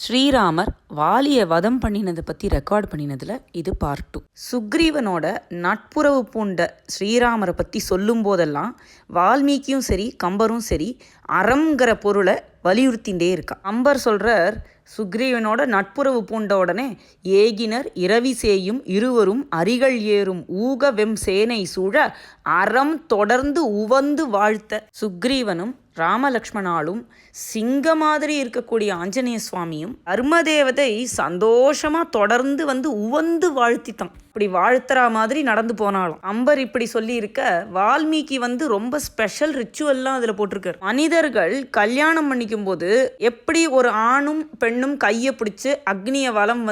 ஸ்ரீராமர் வாலியை வதம் பண்ணினதை பற்றி ரெக்கார்ட் பண்ணினதில் இது பார்ட் 2. சுக்ரீவனோட நட்புறவு பூண்ட ஸ்ரீராமரை பற்றி சொல்லும் போதெல்லாம் வால்மீகியும் சரி கம்பரும் சரி அறம்ங்கிற பொருளை வலியுறுத்திகிட்டே இருக்கா. கம்பர் சொல்கிறார், சுக்ரீவனோட நட்புறவு பூண்ட உடனே ஏகினர் இரவி சேயும் இருவரும் அரிகள் ஏறும் ஊக வெம் சேனை சூழ அறம் தொடர்ந்து உவந்து வாழ்த்த. சுக்ரீவனும் ராமலக்ஷ்மணாலும் சிங்க மாதிரி இருக்கக்கூடிய ஆஞ்சநேய சுவாமியும் தர்மதேவதை சந்தோஷமா தொடர்ந்து வந்து உவந்து வாழ்த்தித்தான். இப்படி வாழ்த்துறா மாதிரி நடந்து போனாலும் அம்பர் இப்படி சொல்லி இருக்க, வால்மீகி ரொம்ப ஸ்பெஷல் ரிச்சுவல்லாம் அதில் போட்டிருக்காரு. மனிதர்கள் கல்யாணம் பண்ணிக்கும் போது எப்படி ஒரு ஆணும் பெண்ணும் கையை பிடிச்சு அக்னிய வலம்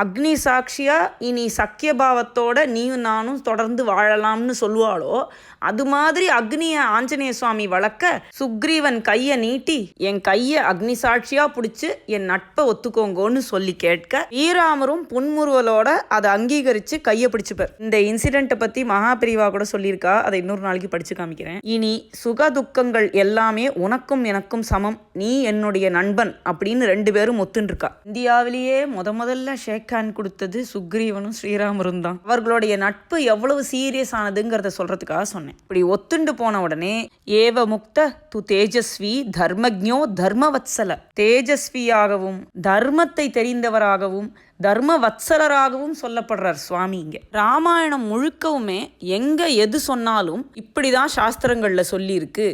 அக்னி சாட்சியா இனி சக்கிய பாவத்தோட நீயும் நானும் தொடர்ந்து வாழலாம்னு சொல்லுவாளோ, அது மாதிரி அக்னிய ஆஞ்சநேய சுவாமி வளர்க்க சுக்ரீவன் கையை நீட்டி என் கையை அக்னி சாட்சியா பிடிச்சு என் நட்பை ஒத்துக்கோங்கன்னு சொல்லி கேட்க, ஸ்ரீராமரும் புன்முறுவலோட அதை அங்கீகரிச்சு கையை பிடிச்சுப்பார். இந்த இன்சிடென்ட்டை பத்தி மகாபிரிவா கூட சொல்லியிருக்கா, அதை இன்னொரு நாளைக்கு படிச்சு காமிக்கிறேன். இனி சுக துக்கங்கள் எல்லாமே உனக்கும் எனக்கும் சமம், நீ என்னுடைய நண்பன் அப்படின்னு ரெண்டு பேரும் ஒத்துருக்கா. இந்தியாவிலேயே முதல்ல ஷேக் ஹேண்ட் கொடுத்தது சுக்ரீவனும் ஸ்ரீராமரும் தான். அவர்களுடைய நட்பு எவ்வளவு சீரியஸ் ஆனதுங்கிறத சொல்றதுக்காக சொன்னேன். இப்படி ஒத்துண்டு போன உடனே ஏவ முக்த து தேஜஸ்வி தர்மஜ்ஞோ தர்மவத்சல, தேஜஸ்வியாகவும் தர்மத்தை தெரிந்தவராகவும் தர்மவத்சலராகவும் சொல்லப்படுறார் சுவாமி. இங்க ராமாயணம் முழுக்கவுமே எங்க எது சொன்னாலும் இப்படிதான் சாஸ்திரங்கள்ல சொல்லி இருக்கு,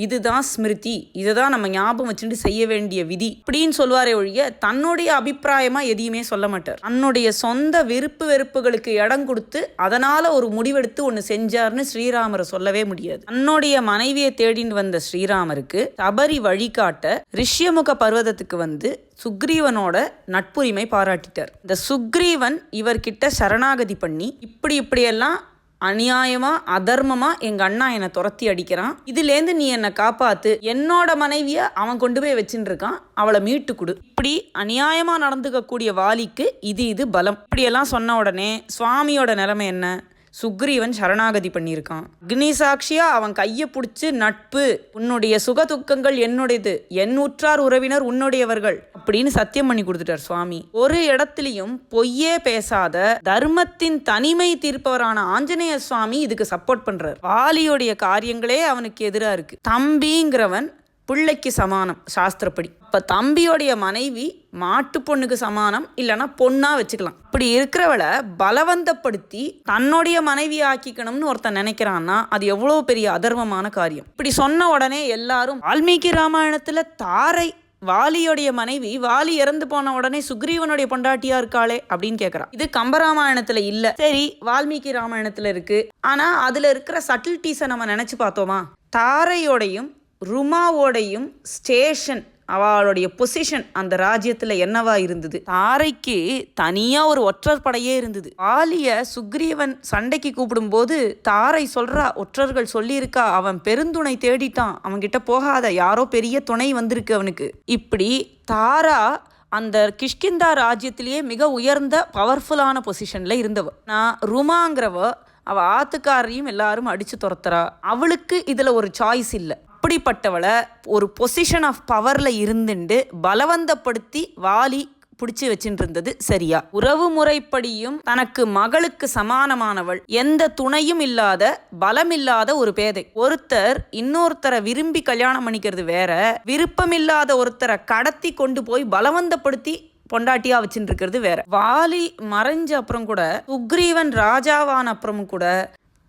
இதுதான் ஸ்மிருதி, இதுதான் நம்ம ஞாபகம் வச்சுட்டு செய்ய வேண்டிய விதி அப்படின்னு சொல்லுவாரே ஒழிய தன்னுடைய அபிப்பிராயமா எதையுமே சொல்ல மாட்டார். தன்னுடைய சொந்த விருப்பு வெறுப்புகளுக்கு இடம் கொடுத்து அதனால ஒரு முடிவெடுத்து ஒன்று செஞ்சார்னு ஸ்ரீராமரை சொல்லவே முடியாது. தன்னுடைய மனைவியை தேடின்னு வந்த ஸ்ரீராமருக்கு சபரி வழிகாட்ட ரிஷ்யமுக பர்வதத்துக்கு சுக்ரீவனோட நட்புரிமை பாராட்டிட்டார். இந்த சுக்ரீவன் இவர்கிட்ட சரணாகதி பண்ணி இப்படியெல்லாம் அநியாயமா அதர்மமா எங்க அண்ணா என்னை துரத்தி அடிக்கிறான், இதுலேருந்து நீ என்னை காப்பாத்து, என்னோட மனைவிய அவன் கொண்டு போய் வச்சுட்டு இருக்கான், அவளை மீட்டு கொடு, இப்படி அநியாயமா நடந்துக்க கூடிய வாலிக்கு இது பலம். இப்படியெல்லாம் சொன்ன உடனே சுவாமியோட நிலைமை என்ன? சுக்ரீவன் சரணாகதி பண்ணியிருக்கான். அக்னி சாட்சியா அவன் கையை பிடிச்சி நட்பு, உன்னுடைய சுக துக்கங்கள் என்னுடையது, என் உற்றார் உறவினர் உன்னுடையவர்கள் அப்படின்னு சத்தியம் பண்ணி கொடுத்துட்டார் சுவாமி. ஒரு இடத்துலையும் பொய்யே பேசாத தர்மத்தின் தனிமை தீர்ப்பவரான ஆஞ்சநேய சுவாமி இதுக்கு சப்போர்ட் பண்றார். வாலியோடைய காரியங்களே அவனுக்கு எதிராக இருக்கு. தம்பிங்கிறவன் பிள்ளைக்கு சமானம் சாஸ்திரப்படி. அப்ப தம்பியோடைய மனைவி மாட்டு பொண்ணுக்கு சமானம், இல்லைன்னா பொண்ணா வச்சுக்கலாம். இப்படி இருக்கிறவளை பலவந்தப்படுத்தி தன்னுடைய மனைவி ஆக்கிக்கணும்னு ஒருத்தன் நினைக்கிறான்னா அது எவ்வளவு பெரிய அதர்மமான காரியம். இப்படி சொன்ன உடனே எல்லாரும் வால்மீகி ராமாயணத்துல தாரை வாலியோடைய மனைவி வாலி இறந்து போன உடனே சுக்ரீவனுடைய பொண்டாட்டியா இருக்காளே அப்படின்னு கேட்கறா. இது கம்பராமாயணத்துல இல்ல, சரி வால்மீகி ராமாயணத்துல இருக்கு. ஆனா அதுல இருக்கிற சட்டில்டீஸை நம்ம நினைச்சு பார்த்தோமா? தாரையோடையும் ருமாவோடையும் ஸ்டேஷன், அவளுடைய பொசிஷன் அந்த ராஜ்யத்துல என்னவா இருந்தது? தாரைக்கு தனியா ஒரு ஒற்றர் படையே இருந்தது. வாலிய சுக்ரீவன் சண்டைக்கு கூப்பிடும் போது தாரை சொல்றா, ஒற்றர்கள் சொல்லியிருக்கா, அவன் பெருந்துணை தேடிட்டான், அவன்கிட்ட போகாத, யாரோ பெரிய துணை வந்திருக்கு அவனுக்கு. இப்படி தாரா அந்த கிஷ்கிந்தா ராஜ்யத்திலேயே மிக உயர்ந்த பவர்ஃபுல்லான பொசிஷன்ல இருந்தவ. நான் ருமாங்கிறவ அவ ஆத்துக்காரையும் எல்லாரும் அடிச்சு துரத்துறா. அவளுக்கு இதுல ஒரு சாய்ஸ் இல்லை. அப்படிப்பட்டவளை ஒரு பொசிஷன் ஆஃப் பவர்ல இருந்துட்டு பலவந்தப்படுத்தி வாலி பிடிச்சு வச்சுட்டு இருந்தது சரியா? உறவு முறைப்படியும் தனக்கு மகளுக்கு சமானமானவள், எந்த துணையும் இல்லாத பலமில்லாத ஒரு பேதை. ஒருத்தர் இன்னொருத்தரை விரும்பி கல்யாணம் பண்ணிக்கிறது வேற, விருப்பமில்லாத ஒருத்தரை கடத்தி கொண்டு போய் பலவந்தப்படுத்தி பொண்டாட்டியா வச்சுட்டு இருக்கிறது வேற. வாலி மறைஞ்ச அப்புறம் கூட, சுக்ரீவன் ராஜாவான அப்புறமும் கூட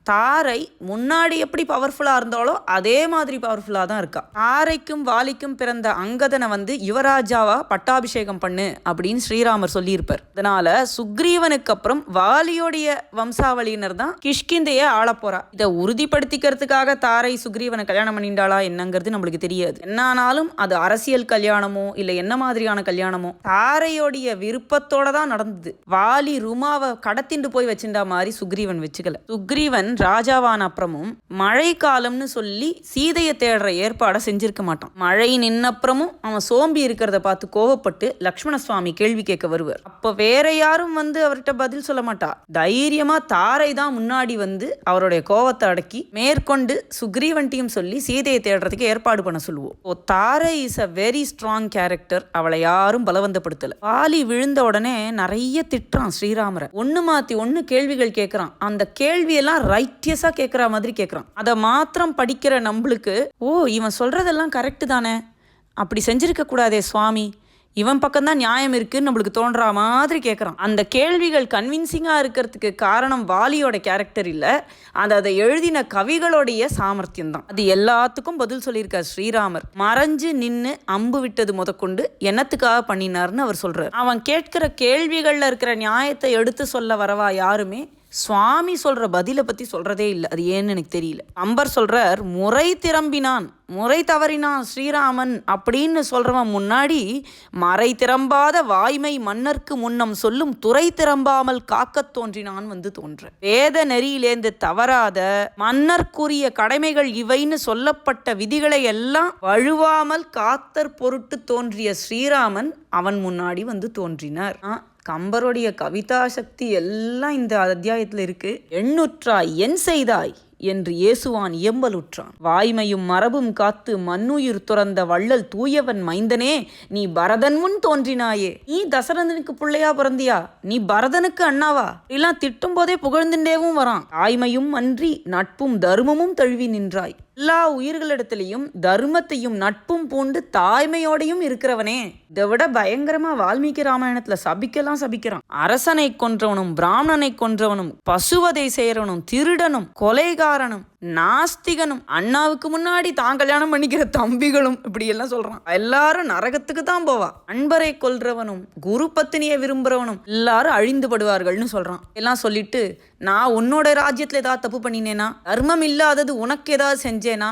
தாரை முன்னாடி எப்படி பவர்ஃபுல்லா இருந்தாலோ அதே மாதிரி பவர்ஃபுல்லா தான் இருக்கா. தாரைக்கும் வாலிக்கும் பிறந்த அங்கதனை யுவராஜாவா பட்டாபிஷேகம் பண்ணு அப்படின்னு ஸ்ரீராமர் சொல்லியிருப்பார். அதனால சுக்ரீவனுக்கு அப்புறம் வாலியோடைய வம்சாவளியினர் தான் கிஷ்கிந்தைய ஆள போறா. இதை உறுதிப்படுத்திக்கிறதுக்காக தாரை சுக்ரீவனை கல்யாணம் பண்ணிட்டாளா என்னங்கிறது நம்மளுக்கு தெரியாது. என்னானாலும் அது அரசியல் கல்யாணமோ இல்ல என்ன மாதிரியான கல்யாணமோ தாரையோடைய விருப்பத்தோட தான் நடந்தது. வாலி ருமாவை கடத்திண்டு போய் வச்சிருந்தா மாதிரி சுக்ரீவன் வச்சுக்கல. சுக்ரீவன் ராஜாவான அப்புறமும் மழை காலம்னு சொல்லி சீதையை தேடுற ஏற்பாடை செஞ்சிருக்க மாட்டான். மழை நின்னப்புறமும் அவன் சோம்பி இருக்கிறத பார்த்து கோவப்பட்டு லக்ஷ்மண சுவாமி கேள்வி கேட்க வருவார். அப்ப வேற யாரும் வந்து அவர்கிட்ட பதில் சொல்ல மாட்டா. தைரியமா தாரை தான் முன்னாடி வந்து அவருடைய கோவத்தை அடக்கி மேற்கொண்டு சுக்ரீவன்ட்டியும் சொல்லி சீதையை தேடுறதுக்கு ஏற்பாடு பண்ண சொல்லுவோம். தாரை is a very strong character. அவளை யாரும் பலவந்தப்படுத்தல. வாலி விழுந்த உடனே நிறைய திட்டுறான் ஸ்ரீராமரை. ஒண்ணு மாத்தி ஒண்ணு கேள்விகள் கேட்கறான். அந்த கேள்வியெல்லாம் ரைட்டியஸா கேட்கற மாதிரி கேட்கறான். அதை மாத்திரம் படிக்கிற நம்மளுக்கு இவன் சொல்றதெல்லாம் கரெக்டு தானே, அப்படி செஞ்சிருக்க கூடாதே சுவாமி, இவன் பக்கம்தான் நியாயம் இருக்குன்னு நம்மளுக்கு தோன்ற மாதிரி கேட்குறான். அந்த கேள்விகள் கன்வின்சிங்காக இருக்கிறதுக்கு காரணம் வாலியோட கேரக்டர் இல்லை, அதை எழுதின கவிகளுடைய சாமர்த்தியம் தான். அது எல்லாத்துக்கும் பதில் சொல்லியிருக்கார் ஸ்ரீராமர். மறைஞ்சு நின்று அம்பு விட்டது முதற்கொண்டு என்னத்துக்காக பண்ணினார்னு அவர் சொல்றார். அவன் கேட்கிற கேள்விகளில் இருக்கிற நியாயத்தை எடுத்து சொல்ல வரவா யாருமே சுவாமி சொல்ற பதிலை பத்தி சொல்றதே இல்லை. அது ஏன்னு எனக்கு தெரியல. அம்பர் சொல்றார், முறை திரம்பினான் முறை தவறினான் ஸ்ரீராமன் அப்படின்னு சொல்றவன் முன்னாடி மறை திரம்பாத வாய்மை மன்னர்க்கு முன்னம் சொல்லும் துறை திரம்பாமல் காக்கத் தோன்றினான் வந்து தோன்ற. வேத நெறியிலேந்து தவறாத மன்னர்க்குரிய கடமைகள் இவைன்னு சொல்லப்பட்ட விதிகளை எல்லாம் வழுவாமல் காத்தற் பொருட்டு தோன்றிய ஸ்ரீராமன் அவன் முன்னாடி வந்து தோன்றினார். கம்பருடைய கவிதா சக்தி எல்லாம் இந்த அத்தியாயத்தில் இருக்கு. எண்ணுற்றாய் என் செய்தாய் என்று இயேசுவான் இயம்பலுற்றான். வாய்மையும் மரபும் காத்து மண்ணுயிர் துறந்த வள்ளல் தூயவன் மைந்தனே, நீ பரதன் முன் தோன்றினாயே. நீ தசரதனுக்கு பிள்ளையா பிறந்தியா, நீ பரதனுக்கு அண்ணாவா? எல்லாம் திட்டும் போதே புகழ்ந்துட்டேவும் வரான். தாய்மையும் அன்றி நட்பும் தர்மமும் தழுவி நின்றாய். எல்லா உயிர்களிடத்திலையும் தர்மத்தையும் நட்பும் பூண்டு தாய்மையோடையும் இருக்கிறவனே. இதை விட பயங்கரமா வால்மீகி ராமாயணத்துல சபிக்கலாம் சபிக்கிறான். அரசனை கொன்றவனும் பிராமணனை கொன்றவனும் பசுவதை செய்யறவனும் திருடனும் கொலைகாரனும் நாஸ்திகனும் அண்ணாவுக்கு முன்னாடி தான் கல்யாணம் பண்ணிக்கிற தம்பிகளும் இப்படி எல்லாம் சொல்றான். எல்லாரும் நரகத்துக்கு தான் போவா. அன்பரை கொல்றவனும் குரு பத்தினியை விரும்புறவனும் எல்லாரும் அழிந்து படுவார்கள்னு சொல்றான். எல்லாம் சொல்லிட்டு, நான் உன்னோட ராஜ்யத்துல ஏதாவது தப்பு பண்ணினேனா, தர்மம் இல்லாதது உனக்கு ஏதாவது செஞ்சேனா,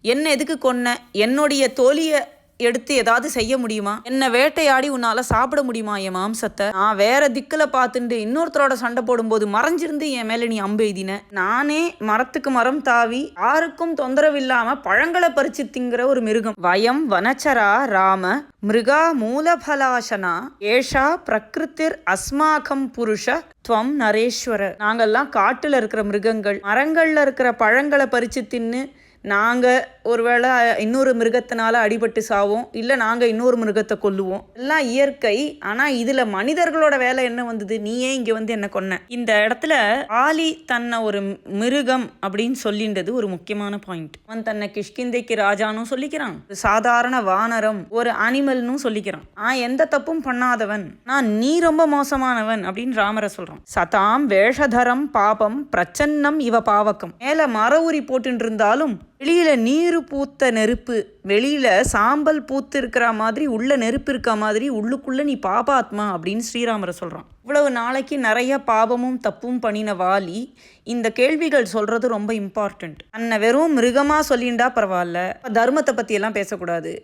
என்ன எதுக்கு கொன்ன, என்னுடைய தோழிய எடுத்து ஏதாவது செய்ய முடியுமா, என்ன வேட்டையாடி உன்னால சாப்பிட முடியுமா என் மாம்சத்தை, நான் வேற திக்குல பார்த்துட்டு இன்னொருத்தரோட சண்டை போடும்போது மறைஞ்சிருந்து என் மேல நீ அம்பு எய்தின, நானே மரத்துக்கு மரம் தாவி யாருக்கும் தொந்தரவு இல்லாம பழங்களை பறிச்சு திங்கிற ஒரு மிருகம், வயம் வனச்சரா ராம மிருகா மூலபலாசனா ஏஷா பிரகிருத்திர் அஸ்மாகம் புருஷ துவம் நரேஸ்வர. நாங்கள்லாம் காட்டுல இருக்கிற மிருகங்கள், மரங்கள்ல இருக்கிற பழங்களை பறிச்சு தின்னு நாங்கள் ஒருவேளை இன்னொரு மிருகத்தினால அடிபட்டு சாவோம், இல்லை நாங்கள் இன்னொரு மிருகத்தை கொல்லுவோம். எல்லாம் இயற்கை. ஆனால் இதில் மனிதர்களோட வேலை என்ன வந்தது, நீயே இங்கே வந்து என்ன கொன்ன. இந்த இடத்துல ஆலி தன்னை ஒரு மிருகம் அப்படின்னு சொல்லின்றது ஒரு முக்கியமான பாயிண்ட். அவன் தன்னை கிஷ்கிந்தைக்கு ராஜானும் சொல்லிக்கிறான், சாதாரண வானரம் ஒரு அனிமல்னு சொல்லிக்கிறான். எந்த தப்பும் பண்ணாதவன், நான் நீ ரொம்ப மோசமானவன் அப்படின்னு ராமரை சொல்றான். சதாம் வேஷதரம் பாபம் பிரச்சன்னம் இவ பாவக்கம். மேல மர உரி போட்டு இருந்தாலும் வெளியில நீரு பூத்த நெருப்பு, வெளியில சாம்பல் பூத்து இருக்கிற மாதிரி உள்ள நெருப்பு இருக்க மாதிரி உள்ளுக்குள்ள நீ பாபாத்மா அப்படின்னு ஸ்ரீராமரை சொல்றான். இவ்வளவு நாளைக்கு நிறைய பாபமும் தப்பும் பண்ணின வாலி இந்த கேள்விகள் சொல்றது ரொம்ப இம்பார்ட்டன்ட். அன்ன வெறும் மிருகமா சொல்லிண்டா பரவாயில்ல, தர்மத்தை பத்தி எல்லாம் பேசக்கூடாது.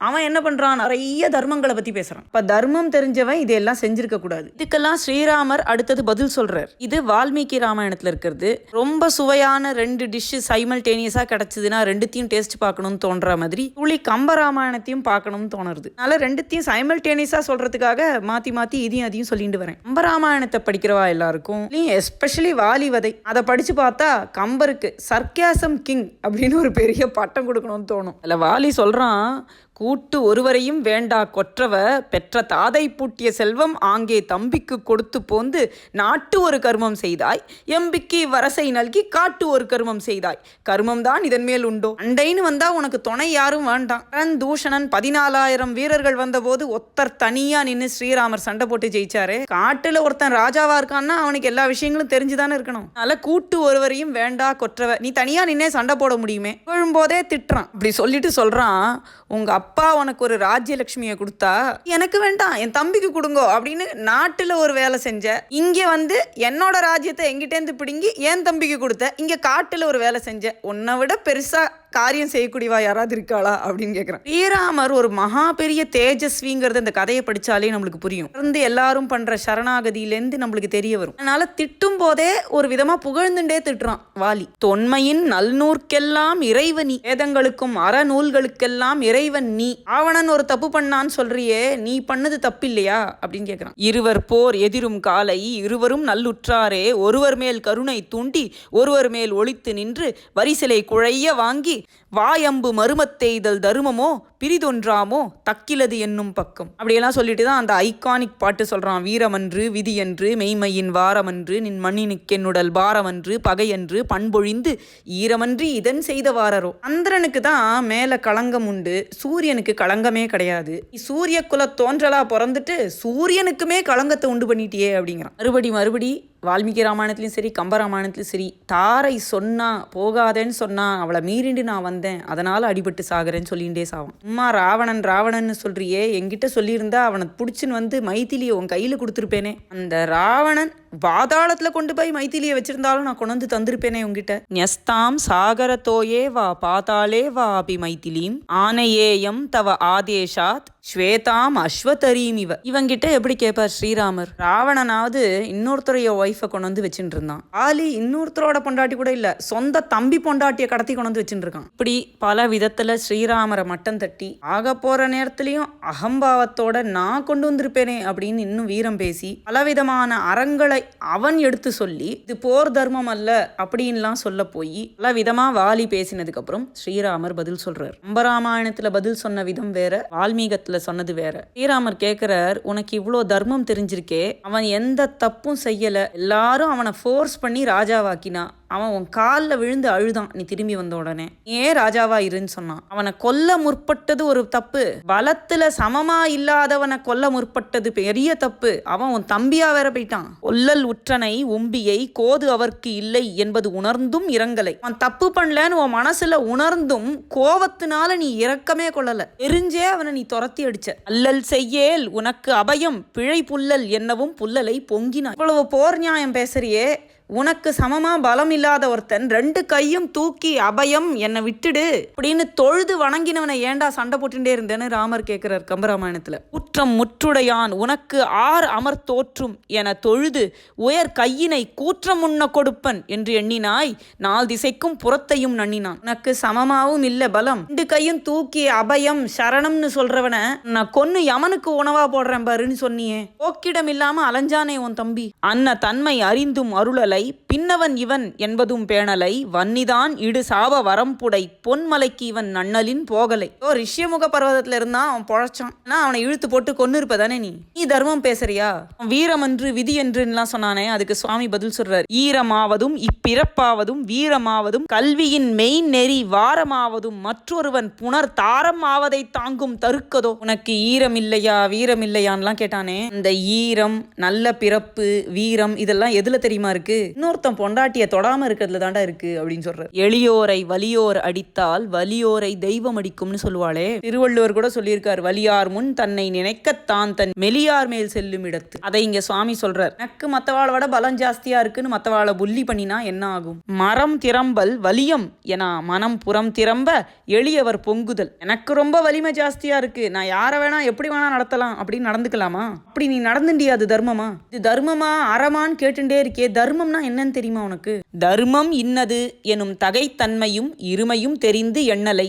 அவன் என்ன பண்றான், நிறைய தர்மங்களை பத்தி பேசுறான். இப்ப தர்மம் தெரிஞ்சவன் இதெல்லாம் செஞ்சிருக்க கூடாது. இதுக்கெல்லாம் ஸ்ரீராமர் அடுத்தது பதில் சொல்றார். இது வால்மீகி ராமாயணத்துல இருக்கிறது. ரொம்ப சுவையான 2 டிஷ் சைமல்டேனியஸா கிடைச்சதுன்னா ரெண்டுத்தையும் டேஸ்ட் பார்க்கணும்னு தோன்ற மாதிரி துளி கம்ப ராமாயணத்தையும் பார்க்கணும்னு தோணுது. அதனால ரெண்டுத்தையும் சைமல்டேனியஸா சொல்றதுக்காக மாத்தி மாத்தி இதையும் அதையும் சொல்லிட்டு வரேன். கம்ப ராமாயணத்தை படிக்கிறவா எல்லாருக்கும், எஸ்பெஷலி வாலிவதை, அதை படிச்சு பார்த்தா கம்பருக்கு சர்க்காசம் கிங் அப்படின்னு ஒரு பெரிய பட்டம் கொடுக்கணும்னு தோணும். அதுல வாலி சொல்றான், கூட்டு ஒருவரையும் வேண்டா கொற்றவ பெற்ற தாதை பூட்டிய செல்வம் ஆங்கே தம்பிக்கு கொடுத்து போந்து நாட்டு ஒரு கர்மம் செய்தாய், எம்பிக்கு வரசை நல்கி காட்டு ஒரு கர்மம் செய்தாய், கர்மம் தான் இதன் மேல் உண்டோ, அண்டைன்னு வந்தா உனக்கு துணை யாரும் வேண்டாம். தூஷணன் 14,000 வீரர்கள் வந்த போது ஒத்தர் தனியா நின்று ஸ்ரீராமர் சண்டை போட்டு ஜெயிச்சாரு. காட்டுல ஒருத்தன் ராஜாவா இருக்கான்னா அவனுக்கு எல்லா விஷயங்களும் தெரிஞ்சுதானே இருக்கணும். அதனால கூட்டு ஒருவரையும் வேண்டா கொற்றவ, நீ தனியா நின்னே சண்டை போட முடியுமே, விழும்போதே திட்டுறான். அப்படி சொல்லிட்டு சொல்றான், உங்க அப்பா உனக்கு ஒரு ராஜ்யலட்சுமியை கொடுத்தா எனக்கு வேண்டாம், என் தம்பிக்கு கொடுங்கோ அப்படின்னு நாட்டுல ஒரு வேலை செஞ்ச, இங்க வந்து என்னோட ராஜ்யத்தை எங்கிட்டேந்து பிடுங்கி என் தம்பிக்கு கொடுத்த, இங்க காட்டுல ஒரு வேலை செஞ்ச, உன்னை விட பெருசா காரியம் செய்யக்கூடியவா யாராவது இருக்காளா அப்படின்னு கேட்குறான். ஸ்ரீராமர் ஒரு மகா பெரிய தேஜஸ்விங்கிறது இந்த கதையை படிச்சாலே நம்மளுக்கு புரியும். தொடர்ந்து எல்லாரும் பண்ற சரணாகதியிலேருந்து நம்மளுக்கு தெரிய வரும். அதனால திட்டும் போதே ஒரு விதமா புகழ்ந்துட்டே திட்டுறான் வாலி. தொன்மையின் நல்நூற்கெல்லாம் இறைவனி, வேதங்களுக்கும் அறநூல்களுக்கெல்லாம் இறைவன் நீ. ராவணன் ஒரு தப்பு பண்ணான்னு சொல்றியே, நீ பண்ணது தப்பு இல்லையா அப்படின்னு கேட்கிறான். இருவர் போர் எதிரும் காலை இருவரும் நல்லுற்றாரே, ஒருவர் மேல் கருணை தூண்டி ஒருவர் மேல் ஒளித்து நின்று வரிசிலை குழைய வாங்கி வாயம்பு மருமத்தெய்தல் தருமமோ பிரிதொன்றாமோ தக்கிலது என்னும் பக்கம். அப்படியெல்லாம் சொல்லிட்டு தான் அந்த ஐகானிக் பாட்டு சொல்றான். வீரமன்று விதியன்று மெய்மையின் வாரமன்று நின் மண்ணினுக்கென்னுடல் பாரமன்று பகையன்று பண்பொழிந்து ஈரமன்றி இதன் செய்த வாரரோ. சந்திரனுக்கு தான் மேல களங்கம் உண்டு, சூரியனுக்கு களங்கமே கிடையாது. சூரிய குல தோன்றலா பிறந்துட்டு சூரியனுக்குமே களங்கத்தை உண்டு பண்ணிட்டியே அப்படிங்கிறான். மறுபடி வால்மீகி ராமாயணத்துலையும் சரி கம்பராமாயணத்துலையும் சரி, தாரை சொன்னா போகாதேன்னு சொன்னா அவளை மீறிண்டு நான் வந்தேன், அதனால அடிபட்டு சாகிறேன்னு சொல்லிகிட்டே சாவான். அம்மா ராவணன் சொல்றியே, என்கிட்ட சொல்லியிருந்தா அவனை பிடிச்சின்னு வந்து மைத்திலியை உன் கையில் கொடுத்துருப்பேனே. அந்த ராவணன் பாதாளத்துல கொண்டு போய் மைத்திலியை வச்சிருந்தாலும் நான் கொண்டு வந்து தந்திருப்பேனே உங்ககிட்ட. ஞஸ்தாம் சாகரத்தோயே வா பாதாளே வா அபி மைத்திலீம் ஆனையேயம் தவ ஆதேஷாத் ஸ்வேதாம் அஸ்வதரீம் இவ. இவங்கிட்ட எப்படி கேட்பார் ஸ்ரீராமர்? ராவணனாவது இன்னொருத்தரைய ஒய்ஃபை கொண்டு வந்து வச்சுட்டு இருந்தான். ஆலி இன்னொருத்தரோட பொண்டாட்டி கூட இல்ல, சொந்த தம்பி பொண்டாட்டியை கடத்தி கொண்டு வந்து வச்சுட்டு இருக்கான். இப்படி பல விதத்துல ஸ்ரீராமரை மட்டம் தட்டி ஆக போற நேரத்திலையும் அகம்பாவத்தோட நான் கொண்டு வந்திருப்பேனே அப்படின்னு இன்னும் வீரம் பேசி பலவிதமான அறங்களை அவன் எடுத்து சொல்லி இது போர் தர்மம் அல்ல அப்படின்லாம் சொல்ல போய் பல விதமா வாலி பேசினதுக்கு அப்புறம் ஸ்ரீராமர் பதில் சொல்றார். கம்பராமாயணத்துல பதில் சொன்ன விதம் வேற, வால்மீகத்துல சொன்னது வேற. ஸ்ரீராமர் கேட்கிறார், உனக்கு இவ்வளோ தர்மம் தெரிஞ்சிருக்கே, அவன் எந்த தப்பும் செய்யல, எல்லாரும் அவனை ஃபோர்ஸ் பண்ணி ராஜாவாக்கினா, அவன் உன் காலில் விழுந்து அழுதான் நீ திரும்பி வந்த உடனே, ஏன் ராஜாவா இருன்னு சொன்னான். அவனை கொல்ல முற்பட்டது ஒரு தப்பு, பலத்துல சமமா இல்லாதவனை கொல்ல முற்பட்டது பெரிய தப்பு, அவன் உன் தம்பியா வேற போயிட்டான். கொல்லல் உற்றனை உம்பியை கோது அவர்க்கு இல்லை என்பது உணர்ந்தும் இறங்கலை. அவன் தப்பு பண்ணலன்னு உன் மனசுல உணர்ந்தும் கோவத்தினால நீ இரக்கமே கொள்ளல, தெரிஞ்சே அவனை நீ துரத்தி அடிச்ச. அல்லல் செய்யேல் உனக்கு அபயம் பிழை புல்லல் என்னவும் புல்லலை பொங்கினாய். இவ்வளவு போர் நியாயம் பேசுறியே, உனக்கு சமமா பலம் இல்லாத ஒருத்தன் 2 கையும் தூக்கி அபயம் என்னை விட்டுடு அப்படின்னு தொழுது வணங்கினவனை ஏண்டா சண்டை போட்டுட்டே இருந்தேன்னு ராமர் கேட்கிறார் கம்பராமாயணத்துல. குற்றம் முற்றுடையான் உனக்கு ஆர் அமர் தோற்றும் என தொழுது உயர் கையினை கூற்றம் முன்ன கொடுப்பன் என்று எண்ணினாய், 4 திசைக்கும் புறத்தையும் நண்ணினான். உனக்கு சமமாவும் இல்ல பலம், 2 கையும் தூக்கி அபயம் சரணம்னு சொல்றவன நான் கொன்னு யமனுக்கு உணவா போடுறேன் பாருன்னு சொன்னியே. போக்கிடம் இல்லாம அலைஞ்சானே உன் தம்பி. அன்ன தன்மை அறிந்தும் அருளலை பின்னவன் இவன் என்பதும் பேணலை, வன்னிதான் இடு சாப வரம்புடை பொன்மலைக்கு இவன் நன்னலின் போகலை. ரிஷ்யமுக பர்வதத்துல இருந்தா அவன் பொழைச்சான், அவனை இழுத்து போட்டு கொன்னு இருப்பதானே நீ தர்மம் பேசுறியா? வீரமன்று விதி என்றுலாம் சொன்னானே, அதுக்கு சுவாமி பதில் சொல்றார். ஈரமாவதும் இப்பிறப்பாவதும் வீரமாவதும் கல்வியின் மெயின் நெறி வாரமாவதும் மற்றொருவன் புனர் தாரம் ஆவதை தாங்கும் தருக்கதோ. உனக்கு ஈரம் இல்லையா வீரம் இல்லையான்லாம் கேட்டானே, அந்த ஈரம் நல்ல பிறப்பு வீரம் இதெல்லாம் எதுல தெரியுமா இருக்கு? இன்னொருத்தன் பொண்டாட்டிய தொடாம இருக்கிறதுல தாண்டா இருக்கு அப்படின்னு சொல்ற. எளியோரை வலியோர் அடித்தால் வலியோரை தெய்வம் அடிக்கும்னு சொல்லுவாளே, திருவள்ளுவர் கூட சொல்லியிருக்கார், வலியார் முன் தன்னை நினைக்கத்தான் தன் மெலியார் மேல் செல்லும் இடத்து. அதை இங்க சுவாமி சொல்றார். எனக்கு மத்தவாளை விட பலம் ஜாஸ்தியா இருக்குன்னு மத்தவாளை புள்ளி பண்ணினா என்ன ஆகும்? மரம் திறம்பல் வலியம் என மனம் புறம் திறம்ப எளியவர் பொங்குதல். எனக்கு ரொம்ப வலிமை ஜாஸ்தியா இருக்கு, நான் யாரை வேணா எப்படி வேணா நடத்தலாம் அப்படின்னு நடந்துக்கலாமா? அப்படி நீ நடந்துண்டியா? அது தர்மமா? இது தர்மமா அறமான்னு கேட்டுட்டே இருக்கே. தர்மம்னா என்னன்னு தெரியுமா உனக்கு? தர்மம் இன்னது எனும் தகைத்தன்மையும் இருமையும் தெரிந்து எண்ணலை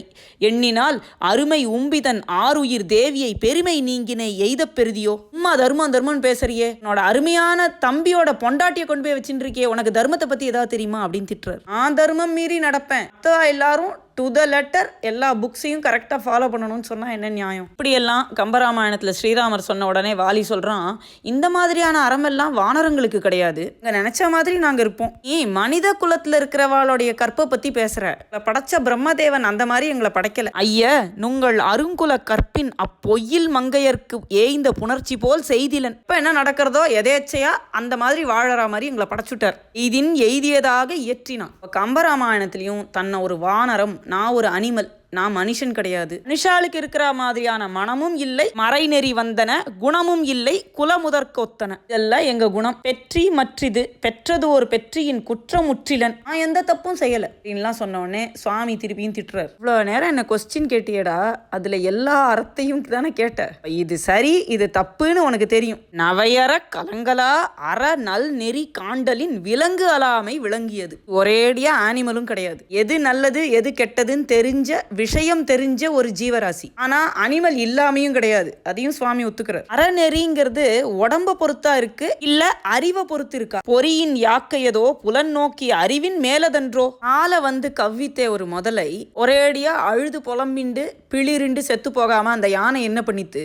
எண்ணினால் அருமை உம்பிதன் ஆறுயிர் தேவியை பெருமை நீங்கினை எய்த பெருதியோ. அம்மா தர்மம் பேசுறியே, உன்னோட அருமையான தம்பியோட பொண்டாட்டியை கொண்டு போய் வச்சுட்டு இருக்கியே, உனக்கு தர்மத்தை பத்தி ஏதாவது தெரியுமா அப்படின்னு திட்டுறாரு. நான் தர்மம் மீறி நடப்பேன், எல்லாரும் டு த லெட்டர் எல்லா புக்ஸையும் கரெக்டாக ஃபாலோ பண்ணணும்னு சொன்னால் என்ன நியாயம்? இப்படியெல்லாம் கம்பராமாயணத்தில் ஸ்ரீராமர் சொன்ன உடனே வாலி சொல்கிறான், இந்த மாதிரியான அறமெல்லாம் வானரங்களுக்கு கிடையாது, இங்கே நினச்ச மாதிரி நாங்கள் இருப்போம். மனித குலத்தில் இருக்கிறவாளுடைய கற்பை பற்றி பேசுகிற, படைச்ச பிரம்மதேவன் அந்த மாதிரி எங்களை படைக்கலை. ஐய நுங்கள் அருங்குல கற்பின் அப்பொய்யில் மங்கையர்க்கு ஏய்ந்த புணர்ச்சி போல் செய்திலன். இப்போ என்ன நடக்கிறதோ எதேச்சையா அந்த மாதிரி வாழற மாதிரி எங்களை படைச்சுட்டார். எய்தியதாக இயற்றினான். கம்பராமாயணத்திலையும் தன்னை ஒரு வானரம், நான் ஒரு அனிமல், நான் மனுஷன் கிடையாது. மனுஷாளுக்கு இருக்கிற மாதிரியான மனமும் இல்லை, மறைநெறி வந்தன குணமும் இல்லை, குலமுதற்கொத்தன. இதெல்லாம் எங்க குணம். பெற்றி மற்றிது பெற்றது ஒரு பெற்றியின் குற்றமுற்றிலன். நான் எந்த தப்பும் செய்யல அப்படின்லாம் சொன்ன உடனே சுவாமி திருப்பியும் திட்டுறாரு. இவ்வளவு நேரம் என்ன கொஸ்டின் கேட்டியடா, அதுல எல்லா அர்த்தையும் தானே கேட்ட. இது சரி இது தப்புன்னு உனக்கு தெரியும். நவையற கலங்கலா அற நல் நெறி காண்டலின் விலங்கு அலாமை விளங்கியது. ஒரேடியா ஆனிமலும் கிடையாது. எது நல்லது எது கெட்டதுன்னு தெரிஞ்ச விஷயம் தெரிஞ்ச ஒரு ஜீவராசி. ஆனா அனிமல் இல்லாமையும் கிடையாது. அதையும் சுவாமி ஒத்துக்கிறார். அறநெறிங்கிறது உடம்ப பொறுத்தா இருக்கு இல்ல அறிவை பொறுத்து இருக்கா? பொறியின் யாக்கையதோ புலன் நோக்கி அறிவின் மேலதன்றோ. ஆளை வந்து கவ்வித்தே ஒரு முதலை ஒரேடியா அழுது புலம்பிண்டு பிளிரிண்டு செத்து போகாம அந்த யானை என்ன பண்ணித்து?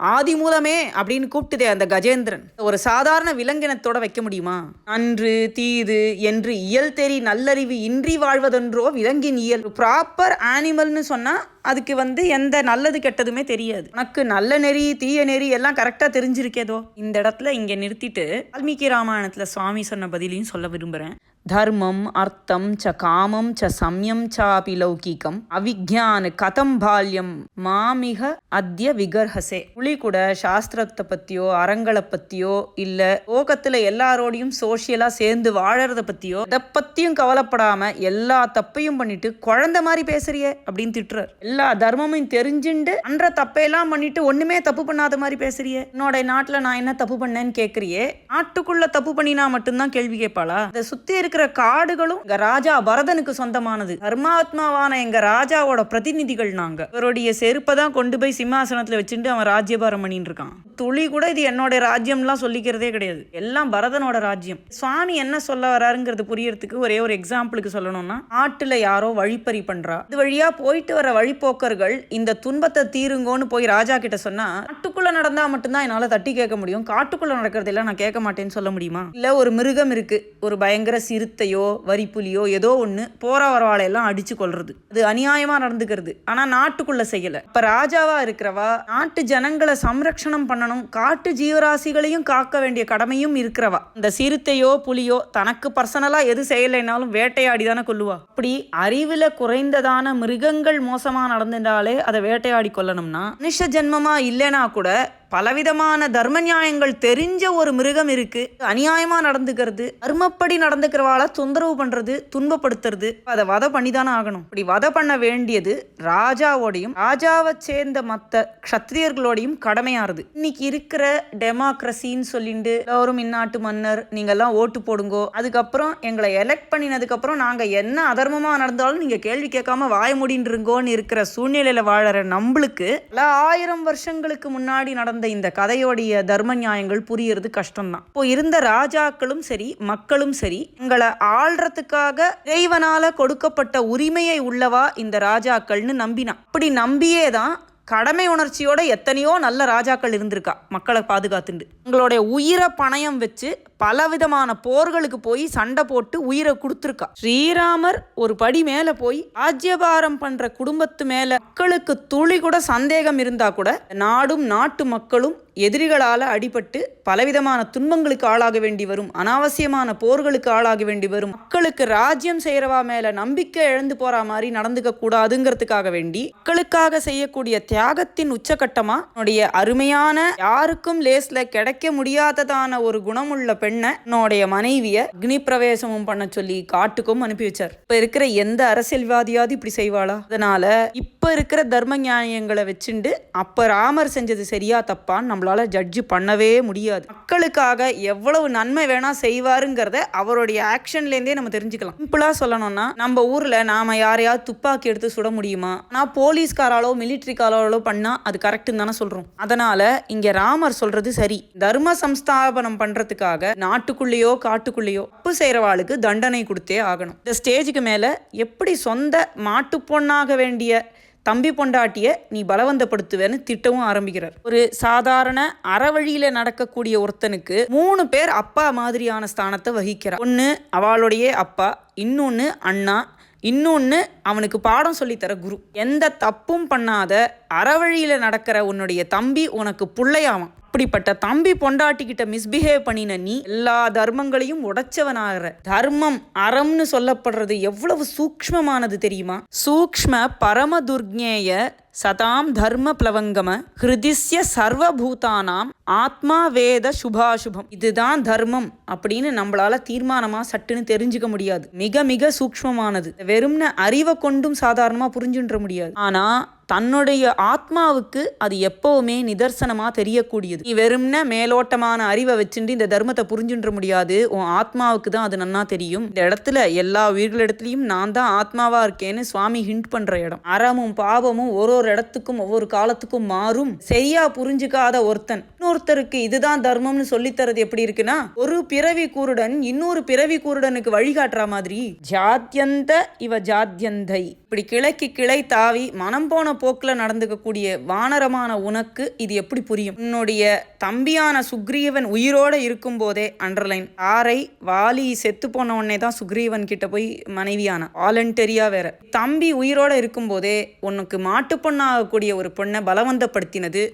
ஆதி மூலமே அப்படின்னு கூப்பிட்டுதே அந்த கஜேந்திரன். ஒரு சாதாரண விலங்கினத்தோட வைக்க முடியுமா? நன்று தீது என்று இயல் தெரி நல்லறிவு இன்றி வாழ்வதென்றோ விலங்கின் இயல். ப்ராப்பர் ஆனிமல்னு சொன்னா அதுக்கு வந்து எந்த நல்லது கெட்டதுமே தெரியாது. உனக்கு நல்ல நெறி தீய நெறி எல்லாம் கரெக்டா தெரிஞ்சிருக்கேதோ. இந்த இடத்துல இங்க நிறுத்திட்டு வால்மீகி ராமாயணத்துல சுவாமி சொன்ன பதிலையும் சொல்ல விரும்புறேன். தர்மம் அர்த்தம் ச காமம் ச சம்யம் சாபி லௌகிகம் அவிக்ஞான கதம் பால்யம் மாமிக அத்ய விகர்ஹசே. புலி கூட சாஸ்திரத்தை பத்தியோ அறங்களை பத்தியோ இல்ல லோகத்துல எல்லாரோடையும் சோசியலா சேர்ந்து வாழறத பத்தியோ இதை பத்தியும் கவலைப்படாம எல்லா தப்பையும் பண்ணிட்டு குழந்தை மாதிரி பேசுறியே அப்படின்னு திட்டுறார். எல்லா தர்மமும் தெரிஞ்சுண்டு அன்ற தப்பையெல்லாம் பண்ணிட்டு ஒண்ணுமே தப்பு பண்ணாத மாதிரி பேசுறியே. என்னோட நாட்டுல நான் என்ன தப்பு பண்ணேன்னு கேக்குறியே. நாட்டுக்குள்ள தப்பு பண்ணினா மட்டும்தான் கேள்வி கேட்பாளா? அதை சுத்தி இருக்கிற காடுகளும் எங்க ராஜா பரதனுக்கு சொந்தமானது. தர்மாத்மாவான எங்க ராஜாவோட பிரதிநிதிகள் நாங்க. இவருடைய செருப்பை தான் கொண்டு போய் சிம்மாசனத்துல வச்சுட்டு அவன் ராஜ்யபாரம் பண்ணிட்டு இருக்கான். துளி கூட இது என்னோட ராஜ்யம்லாம் சொல்லிக்கிறதே கிடையாது. எல்லாம் பரதனோட ராஜ்யம். சுவாமி என்ன சொல்ல வராருங்கிறது புரியறதுக்கு ஒரே ஒரு எக்ஸாம்பிளுக்கு சொல்லணும்னா, ஆட்டுல யாரோ வழிப்பறி பண்றா. இது வழியா போயிட்டு வர வழிப்போக்கர்கள் இந்த துன்பத்தை தீருங்கோன்னு போய் ராஜா கிட்ட சொன்னா, காட்டுக்குள்ள நடந்தா மட்டும்தான் என்னால தட்டி கேட்க முடியும், காட்டுக்குள்ள நடக்கிறதெல்லாம் நான் கேட்க மாட்டேன்னு சொல்ல முடியுமா? இல்ல ஒரு மிருகம் இருக்கு, ஒரு பயங்கர சிறுத்தையோ வரிப்புலியோ ஏதோ ஒண்ணு போற வரவாளையெல்லாம் அடிச்சு கொள்றது, அது அநியாயமா நடந்துக்கிறது. ஆனா நாட்டுக்குள்ள செய்யல. இப்ப ராஜாவா இருக்கிறவா நாட்டு ஜனங்களை சம்ரக்ஷணம் பண்ணணும், காட்டு ஜீவராசிகளையும் காக்க வேண்டிய கடமையும் இருக்கிறவா. இந்த சிறுத்தையோ புலியோ தனக்கு பர்சனலா எது செய்யலைனாலும் வேட்டையாடி தானே கொல்லுவா. அப்படி அறிவுல குறைந்ததான மிருகங்கள் மோசமா நடந்துட்டாலே அதை வேட்டையாடி கொல்லணும்னா, மனுஷ ஜென்மமா இல்லைனா கூட பலவிதமான தர்ம நியாயங்கள் தெரிஞ்ச ஒரு மிருகம் இருக்கு, அநியாயமா நடந்துக்கிறது, தர்மப்படி நடந்துக்கிறவாள தொந்தரவு பண்றது, துன்பப்படுத்துறது, அதை வதை பண்ணிதானே ஆகணும். இப்படி வதை பண்ண வேண்டியது ராஜாவோடையும் ராஜாவை சேர்ந்த மற்ற க்ஷத்ரியர்களோடையும் கடமையாறுது. இன்னைக்கு இருக்கிற டெமோக்ரஸின்னு சொல்லிட்டு எல்லாரும் இந்நாட்டு மன்னர் நீங்கெல்லாம் ஓட்டு போடுங்கோ, அதுக்கப்புறம் எங்களை எலெக்ட் பண்ணினதுக்கு அப்புறம் நாங்க என்ன அதர்மமா நடந்தாலும் நீங்க கேள்வி கேட்காம வாய முடின்றுங்கோன்னு இருக்கிற சூழ்நிலையில வாழற நம்மளுக்கு பல ஆயிரம் வருஷங்களுக்கு முன்னாடி நடந்த இந்த கதையோடைய தர்ம நியாயங்கள் புரியறது கஷ்டம்தான். இப்போ இருந்த ராஜாக்களும் சரி மக்களும் சரி எங்களை ஆள்றதுக்காக இறைவனால கொடுக்கப்பட்ட உரிமையை உள்ளவா இந்த ராஜாக்கள்னு நம்பினா. அப்படி நம்பியேதான் கடமை உணர்ச்சியோட எத்தனையோ நல்ல ராஜாக்கள் இருந்திருக்கா மக்களை பாதுகாத்துண்டு. உங்களுடைய உயிரை பணயம் வச்சு பலவிதமான போர்களுக்கு போய் சண்டை போட்டு உயிரை கொடுத்துருக்கா. ஸ்ரீராமர் ஒரு படி மேல போய் ராஜ்யபாரம் பண்ற குடும்பத்து மேல மக்களுக்கு துளி கூட சந்தேகம் இருந்தா கூட நாடும் நாட்டு மக்களும் எதிரிகளால அடிபட்டு பலவிதமான துன்பங்களுக்கு ஆளாக வேண்டி வரும், அனாவசியமான போர்களுக்கு ஆளாக வேண்டி வரும், மக்களுக்கு ராஜ்யம் செய்யறவா மேல நம்பிக்கை இழந்து போற மாதிரி நடந்துக்க கூடாதுங்கிறதுக்காக வேண்டி மக்களுக்காக செய்யக்கூடிய தியாகத்தின் உச்சகட்டமா என்னுடைய அருமையான யாருக்கும் லேஸ்ல கிடைக்க முடியாததான ஒரு குணமுள்ள பெண்ணை என்னுடைய மனைவிய அக்னி பிரவேசமும் பண்ண சொல்லி காட்டுக்கும் அனுப்பி வச்சார். இப்ப இருக்கிற எந்த அரசியல்வாதியாவது இப்படி செய்வாளா? அதனால இப்ப இருக்கிற தர்ம நியாயங்களை வச்சுண்டு அப்ப ராமர் செஞ்சது சரியா தப்பான்னு நம்மளால ஜட்ஜ் பண்ணவே முடியாது. மக்களுக்காக எவ்வளவு நன்மை வேணா செய்வாருங்கிறத அவருடைய ஆக்ஷன்ல இருந்தே நம்ம தெரிஞ்சுக்கலாம். சிம்பிளா சொல்லணும்னா, நம்ம ஊர்ல நாம யாரையாவது துப்பாக்கி எடுத்து சுட முடியுமா? நான் போலீஸ்காராலோ மிலிட்ரிக்காரோ பண்ணா அது கரெக்ட்னு தானே சொல்றோம். அதனால இங்க ராமர் சொல்றது சரி. தர்ம சம்ஸ்தாபனம் பண்றதுக்காக நாட்டுக்குள்ளேயோ காட்டுக்குள்ளேயோ தப்பு செய்யறவாளுக்கு தண்டனை கொடுத்தே ஆகணும். இந்த ஸ்டேஜுக்கு மேல எப்படி சொந்த மாட்டு பொண்ணாக வேண்டிய தம்பி பொண்டாட்டிய நீ பலவந்தப்படுத்துவேன்னு திட்டவும் ஆரம்பிக்கிறார். ஒரு சாதாரண அறவழியில நடக்கக்கூடிய ஒருத்தனுக்கு 3 பேர் அப்பா மாதிரியான ஸ்தானத்தை வகிக்கிறார். ஒன்னு அவளுடைய அப்பா, இன்னொன்னு அண்ணா, இன்னொன்னு அவனுக்கு பாடம் சொல்லித்தர குரு. எந்த தப்பும் பண்ணாத அறவழியில நடக்கிற உன்னுடைய தம்பி உனக்கு புள்ளையாவான். அப்படிப்பட்ட தம்பி பொண்டாட்டிக்கிட்ட மிஸ்பிஹேவ் பண்ணின நீ எல்லா தர்மங்களையும் உடைச்சவனாகிற. தர்மம் அறம்னு சொல்லப்படுறது எவ்வளவு சூக்ஷ்மமானது தெரியுமா? சூக்ஷ்ம பரமதுர்ஞேய சதாம் தர்ம பிளவங்கம ஹிருதிஸ்ய சர்வபூதானாம் ஆத்மா வேத சுபாசுபம். இதுதான் தர்மம் அப்படின்னு நம்மளால தீர்மானமா சட்டுன்னு தெரிஞ்சுக்க முடியாது. மிக மிக சூக்ஷ்மமானது. வெறும்ன அறிவை கொண்டும் சாதாரணமா புரிஞ்சுன்ற முடியாது. ஆனா தன்னுடைய ஆத்மாவுக்கு அது எப்பவுமே நிதர்சனமா தெரியக்கூடியது. நீ வெறும்ன மேலோட்டமான அறிவை வச்சுட்டு இந்த தர்மத்தை புரிஞ்சுன்ற முடியாது. உன் ஆத்மாவுக்கு தான் அது நன்னா தெரியும். இந்த இடத்துல எல்லா உயிர்களிடத்துலயும் நான் தான் ஆத்மாவா இருக்கேன்னு சுவாமி ஹிண்ட் பண்ற இடம். அறமும் பாவமும் ஒரு இடத்துக்கும் ஒவ்வொரு காலத்துக்கும் மாறும். சரியா புரிஞ்சுக்காத ஒருத்தன் இன்னொருத்தருக்கு இதுதான் தர்மம்னு சொல்லித்தரது எப்படி இருக்குன்னா, ஒரு பிறவி கூருடன் இன்னொரு பிறவி கூருடனுக்கு வழிகாட்டுற மாதிரி. ஜாத்யந்த இவ ஜாத்யந்தை, இப்படி கிளைக்கு கிளை தாவி மனம் போன போக்கில் நடந்துக்கக்கூடிய வானரமான உனக்கு இது எப்படி புரியும்? உன்னுடைய தம்பியான சுக்ரீவன் உயிரோட இருக்கும் போதே, அண்டர்லைன், ஆரை வாலி செத்து போன உடனே தான் சுக்ரீவன் கிட்ட போய் மனைவியான வாலண்டரியா வேற. தம்பி உயிரோட இருக்கும் போதே உனக்கு மாட்டு பொண்ணாகக்கூடிய ஒரு பொண்ணை பலவந்தப்படுத்தினது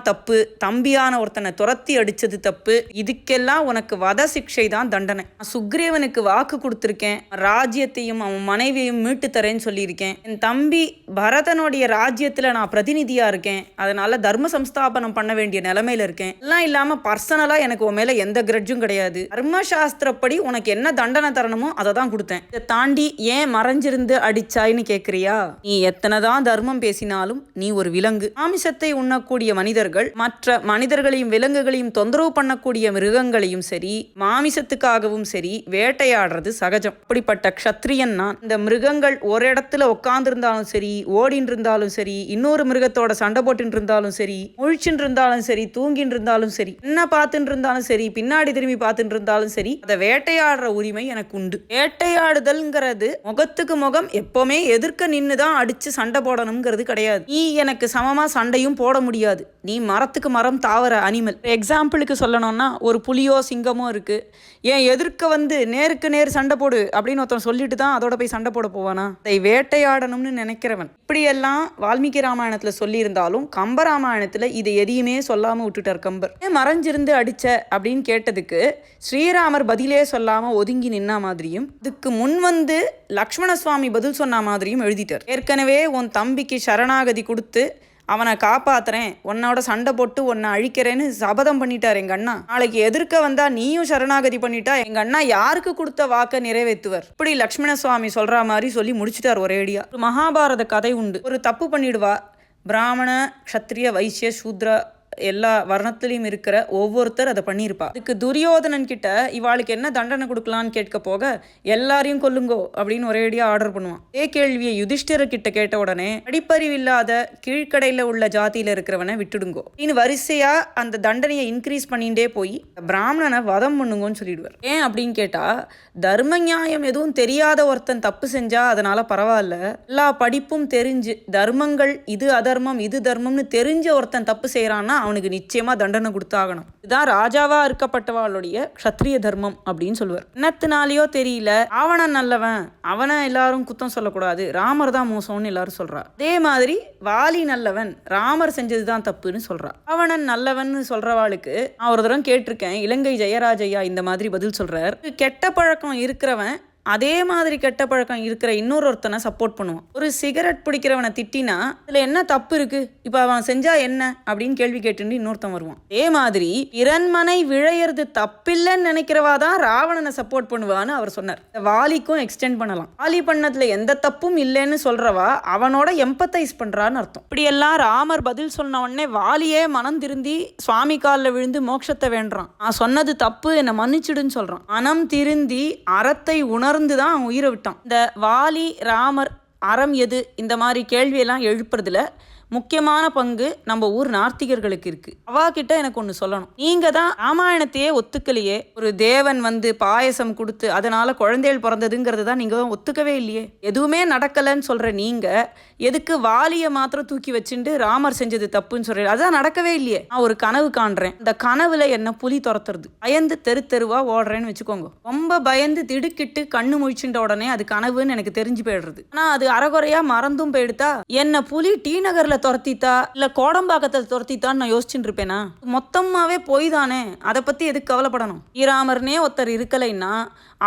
தப்பு. தம்பியான ஒருத்தனை துரத்தி அடிச்சது தப்பு. இதுக்கெல்லாம் உனக்கு வத சிக்ஷை தான் தண்டனை. சுக்ரீவனுக்கு வாக்கு கொடுத்திருக்கேன், ராஜ்யத்தையும் அவன் மனைவியையும் மீட்டு தரேன்னு சொல்லியிருக்கேன். என் தம்பி பரதனுடைய ராஜ்யத்துல நான் பிரதிநிதியா இருக்கேன். அதனால தர்ம சம்ஸ்தாபனம் பண்ண வேண்டிய நிலைமையில இருக்கேன். எல்லாம் இல்லாம பர்சனலா எனக்கு உன் மேல எந்த கிரட்ஜும் கிடையாது. தர்மசாஸ்திரப்படி உனக்கு என்ன தண்டனை தரணுமோ அதை தான் கொடுத்தேன். இதை தாண்டி ஏன் மறைஞ்சிருந்து அடிச்சாய்ன்னு கேக்குறியா? நீ எத்தனைதான் தர்மம் பேசினாலும் நீ ஒரு விலங்கு. மாமிசத்தை உண்ணக்கூடிய மனிதர்கள் மற்ற மனிதர்களையும் விலங்குகளையும் தொந்தரவு பண்ணக்கூடிய மிருகங்களையும் சரி, மாமிசத்துக்காகவும் சரி வேட்டையாடுறது சகஜம். அப்படிப்பட்ட க்ஷத்ரியன் நான். இந்த மிருகங்கள் ஒரு இடத்துல உட்கார்ந்து இருந்தாலும் சரி, ஓடின்னு இருந்தாலும் சரி, இன்னொரு மிருகத்தோட சண்டை போட்டு இருந்தாலும் சரி, முழிச்சுட்டு இருந்தாலும் சரி, தூங்கின்னு இருந்தாலும் சரி, என்ன பார்த்துட்டு இருந்தாலும் சரி, பின்னாடி திரும்பி பார்த்துட்டு இருந்தாலும் சரி, அதை வேட்டையாடுற உரிமை எனக்கு உண்டு. வேட்டையாடுதல்ங்கிறது முகத்துக்கு முகம் எப்பவுமே எதிர்க்க நின்னுதான் அடிச்சு சண்டை போடணுங்கிறது கிடையாது. நீ எனக்கு சமமா சண்டையும் போட முடியாது. நீ மரத்துக்கு மரம் தாவர அனிமல். எக்ஸாம்பிளுக்கு சொல்லணும்னா, ஒரு புலியோ சிங்கமோ இருக்கு, ஏன் எதிர்க்க வந்து நேருக்கு நேர் சண்டை போடு அப்படின்னு ஒருத்தன் சொல்லிட்டு தான் அதோட போய் சண்டை போட போவானா? அதை வேட்டையாடணும்னு நினைக்கிறவன். இப்படியெல்லாம் வால்மீகி ராமாயணத்துல சொல்லியிருந்தாலும் கம்பராமாயணத்துல இதை எதையுமே சொல்லாம விட்டுட்டார் கம்பர். ஏன் மறைஞ்சிருந்து அடிச்ச அப்படின்னு கேட்டதுக்கு ஸ்ரீராமர் பதிலே சொல்லாம ஒதுங்கி நின்னா மாதிரியும், இதுக்கு முன் வந்து லக்ஷ்மண சுவாமி பதில் சொன்ன மாதிரியும் எழுதிட்டார். ஏற்கனவே உன் தம்பிக்கு சரணாகதி கொடுத்து அவனை காப்பாத்துறேன், உன்னோட சண்டை போட்டு உன்னை அழிக்கிறேன்னு சபதம் பண்ணிட்டார் எங்க அண்ணா. நாளைக்கு எதிர்க்க வந்தா நீயும் சரணாகதி பண்ணிட்டா எங்க அண்ணா யாருக்கு கொடுத்த வாக்க நிறைவேற்றுவர்? இப்படி லக்ஷ்மண சுவாமி சொல்ற மாதிரி சொல்லி முடிச்சுட்டார் ஒரேடியா. ஒரு மகாபாரத கதை உண்டு. ஒரு தப்பு பண்ணிடுவா, பிராமண க்ஷத்ரிய வைசிய சூத்ரா எல்லா வர்ணத்திலையும் இருக்கிற ஒவ்வொருத்தர் அதை பண்ணியிருப்பா. அதுக்கு துரியோதனன் கிட்ட இவாளுக்கு என்ன தண்டனை கொடுக்கலான்னு கேட்க போக, எல்லாரையும் கொல்லுங்கோ அப்படின்னு ஒரேடியா ஆர்டர் பண்ணுவான். அதே கேள்வியை யுதிஷ்டிர கிட்ட கேட்ட உடனே, அடிப்பறிவில்லாத கீழ்கடையில உள்ள ஜாதியில இருக்கிறவனை விட்டுடுங்கோ அப்படின்னு வரிசையா அந்த தண்டனையை இன்க்ரீஸ் பண்ணிட்டே போய் பிராமணனை வதம் பண்ணுங்கன்னு சொல்லிடுவார். ஏன் அப்படின்னு கேட்டா, தர்ம நியாயம் எதுவும் தெரியாத ஒருத்தன் தப்பு செஞ்சா அதனால பரவாயில்ல, எல்லா படிப்பும் தெரிஞ்சு தர்மங்கள் இது அதர்மம் இது தர்மம்னு தெரிஞ்ச ஒருத்தன் தப்பு செய்யறான்னா அவனுக்கு நிச்சயமா தண்டனை கொடுத்தாகணும். இதுதான் ராஜாவா இருக்கப்பட்டவாளுடைய க்ஷத்ரிய தர்மம் அப்படின்னு சொல்லுவார். என்னத்தினாலேயோ தெரியல ராவணன் நல்லவன், அவனை எல்லாரும் குத்தம் சொல்லக்கூடாது, ராமர் தான் மோசம்னு எல்லாரும் சொல்றா. அதே மாதிரி வாலி நல்லவன், ராமர் செஞ்சதுதான் தப்புன்னு சொல்றா. ராவணன் நல்லவன் சொல்றவாளுக்கு நான் ஒரு தரம் கேட்டிருக்கேன், இலங்கை ஜெயராஜையா இந்த மாதிரி பதில் சொல்றார். கெட்ட பழக்கம் இருக்கிறவன் அதே மாதிரி கெட்ட பழக்கம் இருக்கிற இன்னொருத்தனை சப்போர்ட் பண்ணுவான். ஒரு சிகரெட் பிடிக்கிறவனை திட்டினா இதுல என்ன தப்பு இருக்கு, இப்ப அவன் செஞ்சா என்ன அப்படின்னு கேள்வி கேட்டு இன்னொருத்தன் வருவான். அதே மாதிரி இரண்மனை விழையிறது தப்பில்லைன்னு நினைக்கிறவா தான் ராவணனை சப்போர்ட் பண்ணுவான்னு அவர் சொன்னார். வாலிக்கும் எக்ஸ்டெண்ட் பண்ணலாம். வாலி பண்ணதுல எந்த தப்பும் இல்லைன்னு சொல்றவா அவனோட எம்பத்தைஸ் பண்றான்னு அர்த்தம். இப்படியெல்லாம் ராமர் பதில் சொன்ன உடனே வாலியே மனம் திருந்தி சுவாமி காலில் விழுந்து மோட்சத்தை வேண்டான். நான் சொன்னது தப்பு, என்னை மன்னிச்சுடுன்னு சொல்றான். மனம் திருந்தி அறத்தை உணர்ந்துதான் அவன் உயிரை விட்டான். இந்த வாலி ராமர் அறம் எது இந்த மாதிரி கேள்வியெல்லாம் எழுப்புறதுல முக்கியமான பங்கு நம்ம ஊர் நார்த்திகர்களுக்கு இருக்கு. அவா கிட்ட எனக்கு ஒன்று சொல்லணும். நீங்க தான் ராமாயணத்தையே ஒத்துக்கலையே. ஒரு தேவன் வந்து பாயசம் கொடுத்து அதனால குழந்தைகள் பிறந்ததுங்கிறது தான் நீங்க ஒத்துக்கவே இல்லையே. எதுவுமே நடக்கலைன்னு சொல்ற நீங்க எதுக்கு வாலியை மாத்திரம் தூக்கி வச்சுட்டு ராமர் செஞ்சது தப்புன்னு சொல்றேன்? அதான் நடக்கவே இல்லையே. நான் ஒரு கனவு காண்றேன், இந்த கனவுல என்ன புலி துரத்துறது, பயந்து தெரு தெருவா ஓடுறேன்னு வச்சுக்கோங்க. ரொம்ப பயந்து திடுக்கிட்டு கண்ணு முழிச்சுட்ட உடனே அது கனவுன்னு எனக்கு தெரிஞ்சு போயிடுறது. ஆனா அது அறகுறையா மறந்தும் போயிடுதா, என்ன புலி டி நகர்ல துரத்தித்தா இல்ல கோடம்பாக்கத்தை துரத்தித்தான்னு நான் யோசிச்சுட்டு இருப்பேனா? மொத்தமாவே போய் தானே, அதை பத்தி எதுக்கு கவலைப்படணும்? ஸ்ரீராமர்னே ஒருத்தர் இருக்கலைன்னா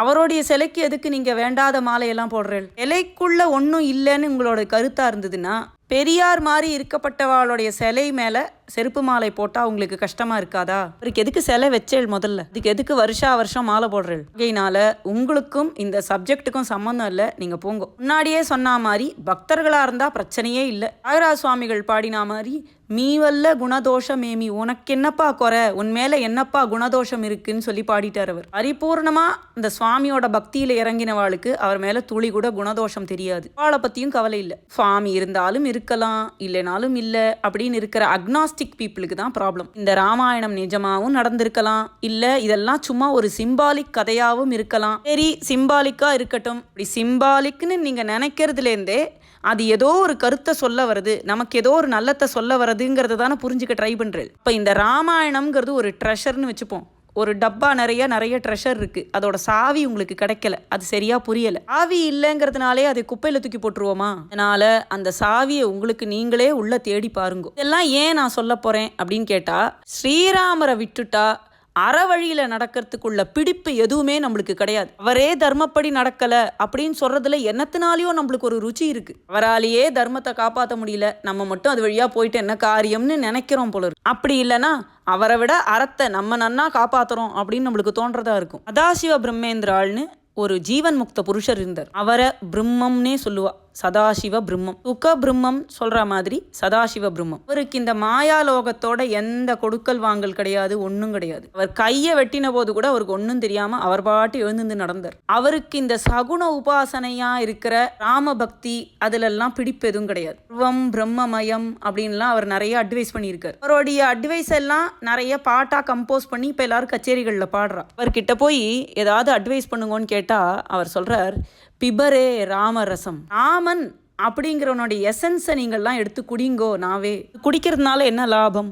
அவருடைய சிலைக்கு எதுக்கு நீங்க வேண்டாத மாலையெல்லாம் போடுறேன்? சிலைக்குள்ள ஒன்றும் இல்லைன்னு உங்களோட கருத்தா இருந்ததுன்னா பெரியார் மாதிரி இருக்கப்பட்டவாளுடைய சிலை மேல செருப்பு மாலை போட்டா உங்களுக்கு கஷ்டமா இருக்காதா? அவருக்கு எதுக்கு சிலை வச்சேள்? முதல்ல இதுக்கு எதுக்கு வருஷம் மாலை போடுறேள்? அதனால உங்களுக்கும் இந்த சப்ஜெக்டுக்கும் சம்மந்தம் இல்லை, நீங்க போங்க. முன்னாடியே சொன்ன மாதிரி பக்தர்களா இருந்தா பிரச்சனையே இல்லை. தியாகராஜ சுவாமிகள் பாடினா மாதிரி மீவல்ல குணதோஷமேமி, உனக்கு என்னப்பா குறை, உன் மேல என்னப்பா குணதோஷம் இருக்குன்னு சொல்லி பாடிட்டார் அவர். பரிபூர்ணமா இந்த சுவாமியோட பக்தியில இறங்கினவாளுக்கு அவர் மேல துளி கூட குணதோஷம் தெரியாது. அவளை பத்தியும் கவலை இல்லை. சுவாமி இருந்தாலும் இருக்கலாம், இல்லைனாலும் இல்லை அப்படின்னு இருக்கிற அக்னாஸ்டிக் பீப்புளுக்கு தான் ப்ராப்ளம். இந்த ராமாயணம் நிஜமாவும் நடந்திருக்கலாம், இல்ல இதெல்லாம் சும்மா ஒரு சிம்பாலிக் கதையாவும் இருக்கலாம். சரி, சிம்பாலிக்கா இருக்கட்டும். இப்படி சிம்பாலிக்னு நீங்க நினைக்கிறதுலேருந்தே அது ஏதோ ஒரு கருத்தை சொல்ல வருது, நமக்கு ஏதோ ஒரு நல்லத்தை சொல்ல வருதுங்கிறத தானே புரிஞ்சுக்க ட்ரை பண்ணுறேன். இப்போ இந்த ராமாயணம்ங்கிறது ஒரு ட்ரெஷர்னு வச்சுப்போம். ஒரு டப்பா நிறைய ட்ரெஷர் இருக்குது, அதோட சாவி உங்களுக்கு கிடைக்கல, அது சரியா புரியலை. சாவி இல்லைங்கிறதுனாலே அதை குப்பையில் தூக்கி போட்டுருவோமா? அதனால அந்த சாவியை உங்களுக்கு நீங்களே உள்ள தேடி பாருங்க. இதெல்லாம் ஏன் நான் சொல்ல போகிறேன் அப்படின்னு கேட்டால், ஸ்ரீராமரை விட்டுட்டா அறவழியில் நடக்கிறதுக்குள்ள பிடிப்பு எதுவுமே நம்மளுக்கு கிடையாது. அவரே தர்மப்படி நடக்கலை அப்படின்னு சொல்றதுல என்னத்தினாலேயோ நம்மளுக்கு ஒரு ருச்சி இருக்கு. அவராலேயே தர்மத்தை காப்பாற்ற முடியல, நம்ம மட்டும் அது வழியா போயிட்டு என்ன காரியம்னு நினைக்கிறோம் போல இருக்கு. அப்படி இல்லைன்னா அவரை விட அறத்தை நம்ம நன்னா காப்பாத்துறோம் அப்படின்னு நம்மளுக்கு தோன்றதா இருக்கும். சதாசிவ பிரம்மேந்திராள்னு ஒரு ஜீவன் முக்த புருஷர் இருந்தார். அவரை பிரம்மம்னே சொல்லுவா, சதாசிவ பிரம்மம். சுக பிரம்மம் சொல்ற மாதிரி சதாசிவ பிரம்மம். அவருக்கு இந்த மாயாலோகத்தோட எந்த கொடுக்கல் வாங்கல் கிடையாது, ஒன்றும் கிடையாது. அவர் கையை வெட்டின போது கூட அவருக்கு ஒன்றும் தெரியாம அவர் பாட்டு எழுந்து நடந்தார். அவருக்கு இந்த சகுன உபாசனையா இருக்கிற ராம பக்தி அதுல எல்லாம் பிடிப்பு எதுவும் கிடையாது. சர்வம் பிரம்மமயம் அப்படின்லாம் அவர் நிறைய அட்வைஸ் பண்ணியிருக்கார். அவருடைய அட்வைஸ் எல்லாம் நிறைய பாட்டா கம்போஸ் பண்ணி இப்ப எல்லாரும் கச்சேரிகள்ல பாடுறா. அவர்கிட்ட போய் ஏதாவது அட்வைஸ் பண்ணுங்கன்னு கேட்டா அவர் சொல்றார், பிபரே ராமரசம். ராமன் அப்படிங்கிறவனுடைய எசன்ஸை நீங்கள்லாம் எடுத்து குடிங்கோ. நாவே குடிக்கிறதுனால என்ன லாபம்?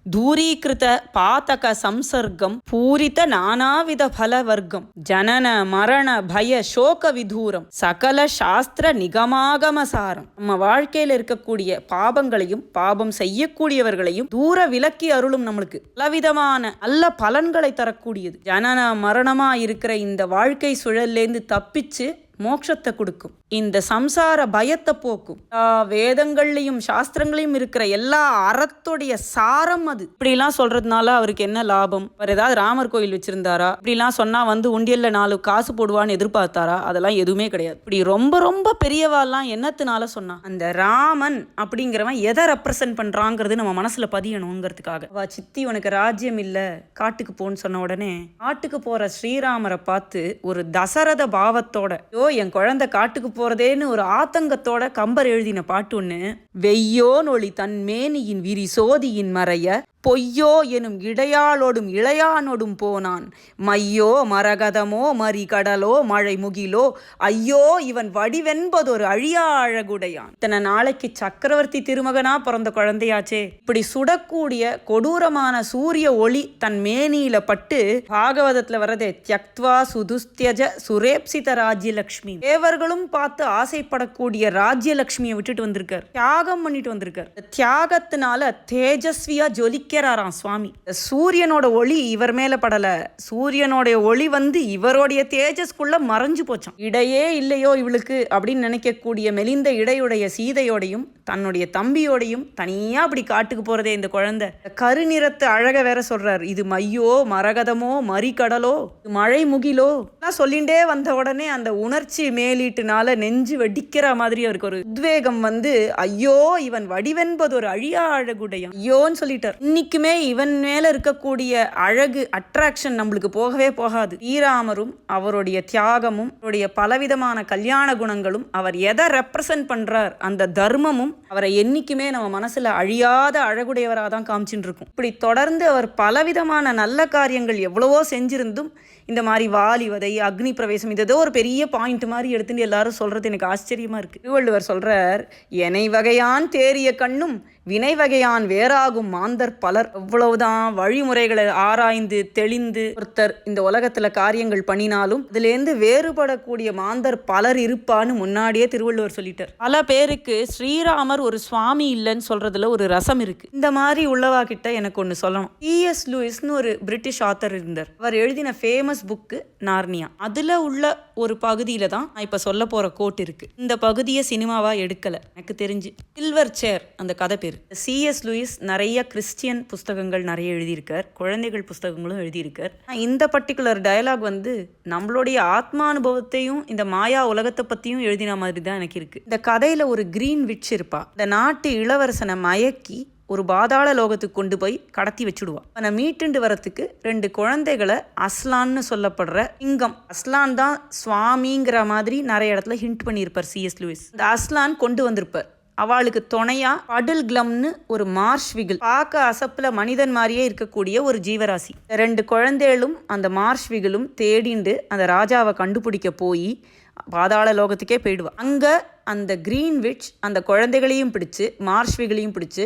தூரீகிருத பாதக சம்சர்க்கம் பூரித நானாவித பலவர்க்கம் ஜனன மரண பய சோக விதூரம் சகல சாஸ்திர நிகமாகமசாரம். நம்ம வாழ்க்கையில் இருக்கக்கூடிய பாபங்களையும் பாபம் செய்யக்கூடியவர்களையும் தூர விலக்கி அருளும், நம்மளுக்கு பலவிதமான நல்ல பலன்களை தரக்கூடியது. ஜனன மரணமா இருக்கிற இந்த வாழ்க்கை சுழல்லேருந்து தப்பிச்சு மோட்சத்தை கொடுக்கும். இந்த சம்சார பயத்தை போக்கும். வேதங்கள்லையும் சாஸ்திரங்களையும் இருக்கிற எல்லா அறத்துடைய சாரம் அது. இப்படிலாம் சொல்றதுனால அவருக்கு என்ன லாபம்? அவர் ஏதாவது ராமர் கோயில் வச்சிருந்தாரா? இப்படிலாம் சொன்னா வந்து உண்டியல்ல 4 காசு போடுவான்னு எதிர்பார்த்தாரா? அதெல்லாம் எதுவுமே கிடையாது. இப்படி ரொம்ப ரொம்ப பெரியவாலாம் என்னத்தினால சொன்னா, அந்த ராமன் அப்படிங்கிறவன் எதை ரெப்ரசன்ட் பண்றாங்கிறது நம்ம மனசுல பதியணுங்கிறதுக்காக. அவ சித்தி உனக்கு ராஜ்யம் இல்ல, காட்டுக்கு போன்னு சொன்ன உடனே காட்டுக்கு போற ஸ்ரீராமரை பார்த்து ஒரு தசரத பாவத்தோட, என் குழந்தை காட்டுக்கு போறதேன்னு ஒரு ஆத்தங்கத்தோட கம்பர் எழுதின பாட்டு ஒண்ணு. வெய்யோ நொழி தன் மேனியின் விரி சோதியின் மறைய பொய்யோ எனும் இடையாளோடும் இளையானோடும் போனான் மையோ மரகதமோ மரி கடலோ மழை முகிலோ ஐயோ இவன் வடிவென்பதொரு அழியா அழகுடையான். இத்தனை நாளைக்கு சக்கரவர்த்தி திருமகனா பிறந்த குழந்தையாச்சே, இப்படி சுடக்கூடிய கொடூரமான சூரிய ஒளி தன் மேனியில பட்டு பாகவதத்துல வரதே, தியக்த்வா சுதுஸ்தியஜ சுரேப்சித ராஜ்யலக்ஷ்மி. தேவர்களும் பார்த்து ஆசைப்படக்கூடிய ராஜ்யலக்ஷ்மியை விட்டுட்டு வந்திருக்கார், தியாகம் பண்ணிட்டு வந்திருக்கார். தியாகத்தினால தேஜஸ்வியா ஜொலிக்க சுவாமி. சூரியனோட ஒளி இவர் மேல படல, சூரியனோட ஒளி வந்து இவருடைய தேஜஸ்குள்ள மறைஞ்சு போச்சான். இடையே இல்லையோ இவளுக்கு அப்படின்னு நினைக்கக்கூடிய மெலிந்த இடையுடைய சீதையோடையும் தன்னுடைய தம்பியோடையும் தனியா அப்படி காட்டுக்கு போறதே இந்த குழந்தை. கருநிறத்து அழக வேற சொல்றாரு, இது மையோ மரகதமோ மறிக்கடலோ மழை முகிலோ சொல்லிண்டே வந்த உடனே அந்த உணர்ச்சி மேலீட்டுனால நெஞ்சு வெடிக்கிற மாதிரி அவருக்கு ஒரு உத்வேகம் வந்து, ஐயோ இவன் வடிவென்பது ஒரு அழியா அழகுடையான், ஐயோன்னு சொல்லிட்டார். இன்னைக்குமே இவன் மேல இருக்கக்கூடிய அழகு அட்ராக்ஷன் நம்மளுக்கு போகவே போகாது. ஸ்ரீராமரும் அவருடைய தியாகமும் அவருடைய பலவிதமான கல்யாண குணங்களும் அவர் எதை ரெப்ரசன்ட் பண்றார் அந்த தர்மமும் அவரை என்னைக்குமே நம்ம மனசுல அழியாத அழகுடையவராக தான் காமிச்சுட்டு இருக்கும். இப்படி தொடர்ந்து அவர் பலவிதமான நல்ல காரியங்கள் எவ்வளவோ செஞ்சிருந்தும் இந்த மாதிரி வாலிவதை அக்னி பிரவேசம் இதோ ஒரு பெரிய பாயிண்ட் மாதிரி எடுத்துட்டு எல்லாரும் சொல்றது எனக்கு ஆச்சரியமா இருக்கு. திருவள்ளுவர் சொல்றார், எனை வகையான் தேறிய கண்ணும் வினை வகையான் வேறாகும் மாந்தர் பலர். எவ்வளவுதான் வழிமுறைகளை ஆராய்ந்து தெளிந்து ஒருத்தர் இந்த உலகத்துல காரியங்கள் பண்ணினாலும் இதுலேருந்து வேறுபடக்கூடிய மாந்தர் பலர் இருப்பான்னு முன்னாடியே திருவள்ளுவர் சொல்லிட்டார். பல பேருக்கு ஸ்ரீராமர் ஒரு சுவாமி இல்லைன்னு சொல்றதுல ஒரு ரசம் இருக்கு. இந்த மாதிரி உள்ளவா கிட்ட எனக்கு ஒன்று சொல்லணும். C.S. லூயிஸ்னு ஒரு பிரிட்டிஷ் ஆத்தர் இருந்தார். அவர் எழுதின ஃபேமஸ் புக்கு நார்னியா. அதுல உள்ள ஒரு பகுதியில தான் நான் இப்ப சொல்ல போற கோட் இருக்கு. இந்த பகுதியை சினிமாவா எடுக்கல எனக்கு தெரிஞ்சு. சில்வர் சேர் அந்த கதை பேர். C.S. லூயிஸ் நிறைய கிறிஸ்டியன் புஸ்தகங்கள் நிறைய எழுதியிருக்கார், குழந்தைகள் புஸ்தகங்களும் எழுதியிருக்கார். இந்த பர்டிகுலர் டயலாக் நம்மளுடைய ஆத்மானுபவத்தையும் இந்த மாயா உலகத்தை பத்தியும் எழுதின மாதிரி தான் எனக்கு இருக்கு. இந்த கதையில ஒரு கிரீன் விட்ச் இருப்பா. இந்த நாட்டு இளவரசனை மயக்கி ஒரு பாதாள லோகத்துக்கு கொண்டு போய் கடத்தி வச்சுடுவா. அவனை மீட்டுண்டு வரத்துக்கு 2 குழந்தைகளை அஸ்லான்னு சொல்லப்படுற சிங்கம், அஸ்லான் தான் சுவாமிங்கிற மாதிரி நிறைய இடத்துல ஹிண்ட் பண்ணியிருப்பார் C.S. லூயிஸ். இந்த அஸ்லான் கொண்டு வந்திருப்பார். அவளுக்கு துணையா படுல் கிளம்னு ஒரு மார்ஷ்விகில், பார்க்க அசப்புல மனிதன் மாதிரியே இருக்கக்கூடிய ஒரு ஜீவராசி. 2 குழந்தைகளும் அந்த மார்ஷ்விகிலும் தேடிண்டு அந்த ராஜாவை கண்டுபிடிக்க போய் பாதாள லோகத்துக்கே போயிடுவா. அங்கே அந்த கிரீன் விட்ச் அந்த குழந்தைகளையும் பிடிச்சு மார்ஷ்விகளையும் பிடிச்சு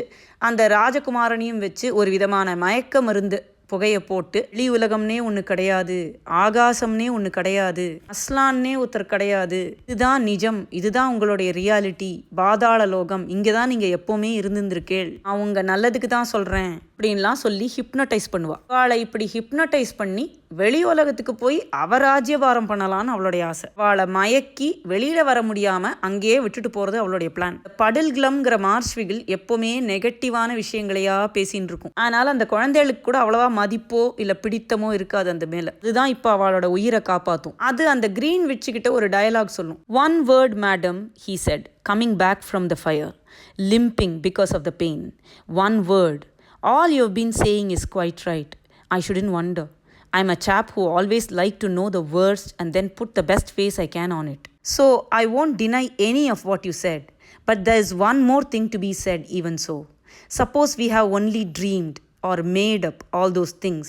அந்த ராஜகுமாரனையும் வச்சு ஒரு விதமான மயக்க மருந்து புகையை போட்டு வெளி உலகம்னே ஒன்று கிடையாது, ஆகாசம்னே ஒன்று கிடையாது, அஸ்லான்னே ஒருத்தர் கிடையாது, இதுதான் நிஜம், இதுதான் உங்களுடைய ரியாலிட்டி, பாதாள லோகம், இங்கே தான் நீங்கள் எப்போவுமே இருந்திருக்கேள், நான் உங்கள் நல்லதுக்கு தான் சொல்கிறேன் அப்படின்லாம் சொல்லி ஹிப்னடைஸ் பண்ணுவா. அவளை இப்படி ஹிப்னடைஸ் பண்ணி வெளி உலகத்துக்கு போய் ராஜ்யபாரம் பண்ணலான்னு அவளுடைய ஆசை. அவளை மயக்கி வெளியில வர முடியாம அங்கேயே விட்டுட்டு போறது அவளுடைய பிளான். படுல் கிளம்ங்கிற மார்ஷ்விகில் எப்பவுமே நெகட்டிவான விஷயங்களையா பேசின்னு இருக்கும். அதனால அந்த குழந்தைகளுக்கு கூட அவ்வளவா மதிப்போ இல்ல பிடித்தமோ இருக்காது அந்த மேல. இதுதான் இப்ப அவளோட உயிரை காப்பாத்தும். அது அந்த கிரீன் விட்ச் கிட்ட ஒரு டயலாக் சொல்லும். "One word, madam," he said, coming back from the fire, limping because of the pain. "One word. All you've been saying is quite right. I shouldn't wonder. I'm a chap who always like to know the worst and then put the best face I can on it. So I won't deny any of what you said. But there's one more thing to be said even so. Suppose we have only dreamed or made up all those things,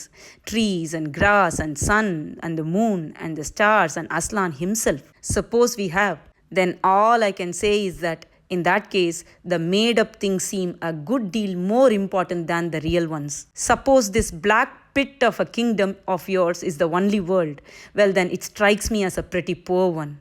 trees and grass and sun and the moon and the stars and Aslan himself. Suppose we have. Then all I can say is that in that case, the made-up things seem a good deal more important than the real ones. Suppose this black pit of a kingdom of yours is the only world. Well, then it strikes me as a pretty poor one.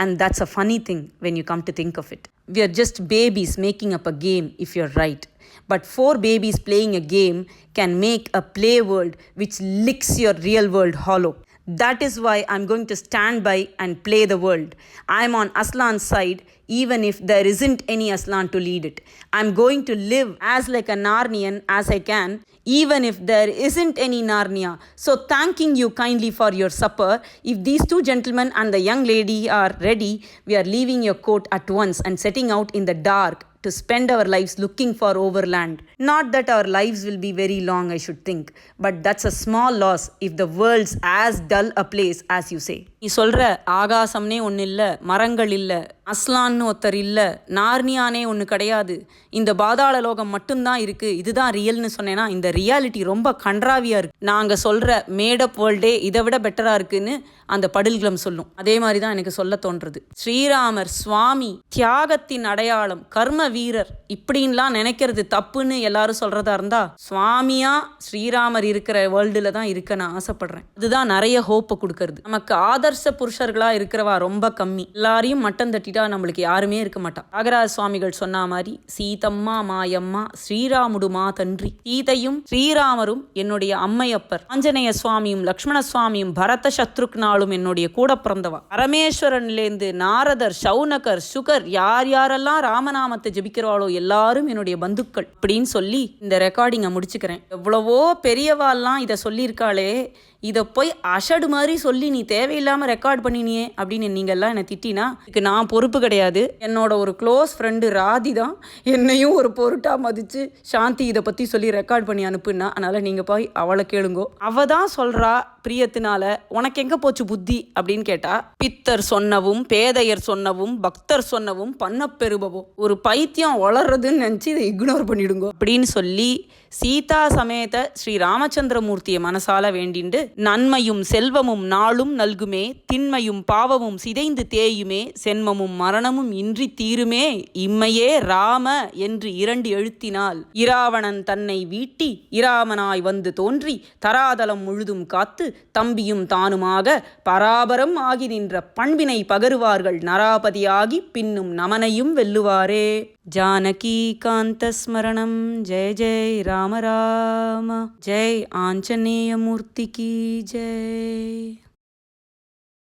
And that's a funny thing when you come to think of it. We are just babies making up a game, if you're right. But 4 babies playing a game can make a play world which licks your real world hollow. That is why I'm going to stand by and play the world. I'm on Aslan's side, even if there isn't any Aslan to lead it. I'm going to live as like a Narnian as I can, even if there isn't any Narnia. So thanking you kindly for your supper. If these 2 gentlemen and the young lady are ready, we are leaving your court at once and setting out in the dark to spend our lives looking for overland. Not that our lives will be very long, I should think, but that's a small loss if the world's as dull a place as you say. நீ சொல்ற ஆகாசம்னே ஒன்று இல்லை, மரங்கள் இல்லை, அஸ்லான்னு ஒருத்தர் இல்லை, நார்னியானே ஒன்று கிடையாது, இந்த பாதாள லோகம் மட்டும்தான் இருக்கு, இதுதான் ரியல்னு சொன்னேன்னா இந்த ரியாலிட்டி ரொம்ப கன்றாவியா இருக்கு. நாங்கள் சொல்ற மேடப் வேர்ல்டே இதை விட பெட்டரா இருக்குன்னு அந்த படுல்கிளம் சொல்லும். அதே மாதிரி தான் எனக்கு சொல்ல தோன்றது. ஸ்ரீராமர் சுவாமி, தியாகத்தின் அடையாளம், கர்ம வீரர் இப்படின்லாம் நினைக்கிறது தப்புன்னு எல்லாரும் சொல்றதா இருந்தா, சுவாமியா ஸ்ரீராமர் இருக்கிற வேர்ல்டுல தான் இருக்க நான் ஆசைப்படுறேன். அதுதான் நிறைய ஹோப்பை கொடுக்கறது. நமக்கு ஆதர்ச புருஷர்களா இருக்கிறவா ரொம்ப கம்மி. எல்லாரையும் மட்டம் தட்டிட்டா நம்மளுக்கு யாருமே இருக்க மாட்டா. நாகராஜ சுவாமிகள் சொன்ன மாதிரி, சீதம்மா மாயம்மா ஸ்ரீராமுடுமா தன்றி. சீதையும் ஸ்ரீராமரும் என்னுடைய அம்மையப்பர், ஆஞ்சநேய சுவாமியும் லக்ஷ்மண சுவாமியும் பரத சத்ருக்னாலும் என்னுடைய கூட பிறந்தவா. பரமேஸ்வரன்லேருந்து நாரதர், சௌனகர், சுகர், யார் யாரெல்லாம் ராமநாமத்தை ஜபிக்கிறாளோ எல்லாரும் என்னுடைய பந்துக்கள் அப்படின்னு சொல்லி இந்த ரெக்கார்டிங்கை முடிச்சுக்கிறேன். எவ்வளவோ பெரியவாள்லாம் இதை சொல்லியிருக்காளே, இதை போய் அஷடு மாதிரி சொல்லி நீ தேவையில்லாமல் ரெக்கார்ட் பண்ணினியே அப்படின்னு நீங்கள்லாம் என்னை திட்டினா இதுக்கு நான் பொறுப்பு கிடையாது. என்னோட ஒரு க்ளோஸ் ஃப்ரெண்டு ராதி தான் என்னையும் ஒரு பொருட்டாக மதித்து சாந்தி இதை பற்றி சொல்லி ரெக்கார்ட் பண்ணி அனுப்புனா. அதனால் நீங்கள் போய் அவளை கேளுங்கோ. அவள் தான் சொல்கிறா பிரியத்தினால உனக்கு எங்க போச்சு புத்தி அப்படின்னு கேட்டா, பித்தர் சொன்னவும் பேதையர் சொன்னவும் பக்தர் சொன்னவும் பண்ணப்பெறுபவோ, ஒரு பைத்தியம் வளர்றதுன்னு நினைச்சு இதை இக்னோர் பண்ணிடுங்க அப்படின்னு சொல்லி சீதா சமேத ஸ்ரீ ராமச்சந்திரமூர்த்தியை மனசால வேண்டிண்டு, நன்மையும் செல்வமும் நாளும் நல்குமே, திண்மையும் பாவமும் சிதைந்து தேயுமே, சென்மமும் மரணமும் இன்றி தீருமே, இம்மையே ராம என்று 2 எழுத்தினால் இராவணன் தன்னை வீட்டி இராமனாய் வந்து தோன்றி தராதலம் முழுதும் காத்து தம்பியும் தானுமாக பராபரம் ஆகி நின்ற பண்பினை பகருவார்கள் நராபதியாகி பின்னும் நமனையும் வெல்லுவாரே. ஜானகி காந்த ஸ்மரணம். ஜெய ஜெய ராம ராம. ஜெய் ஆஞ்சநேய மூர்த்தி கி ஜெய்.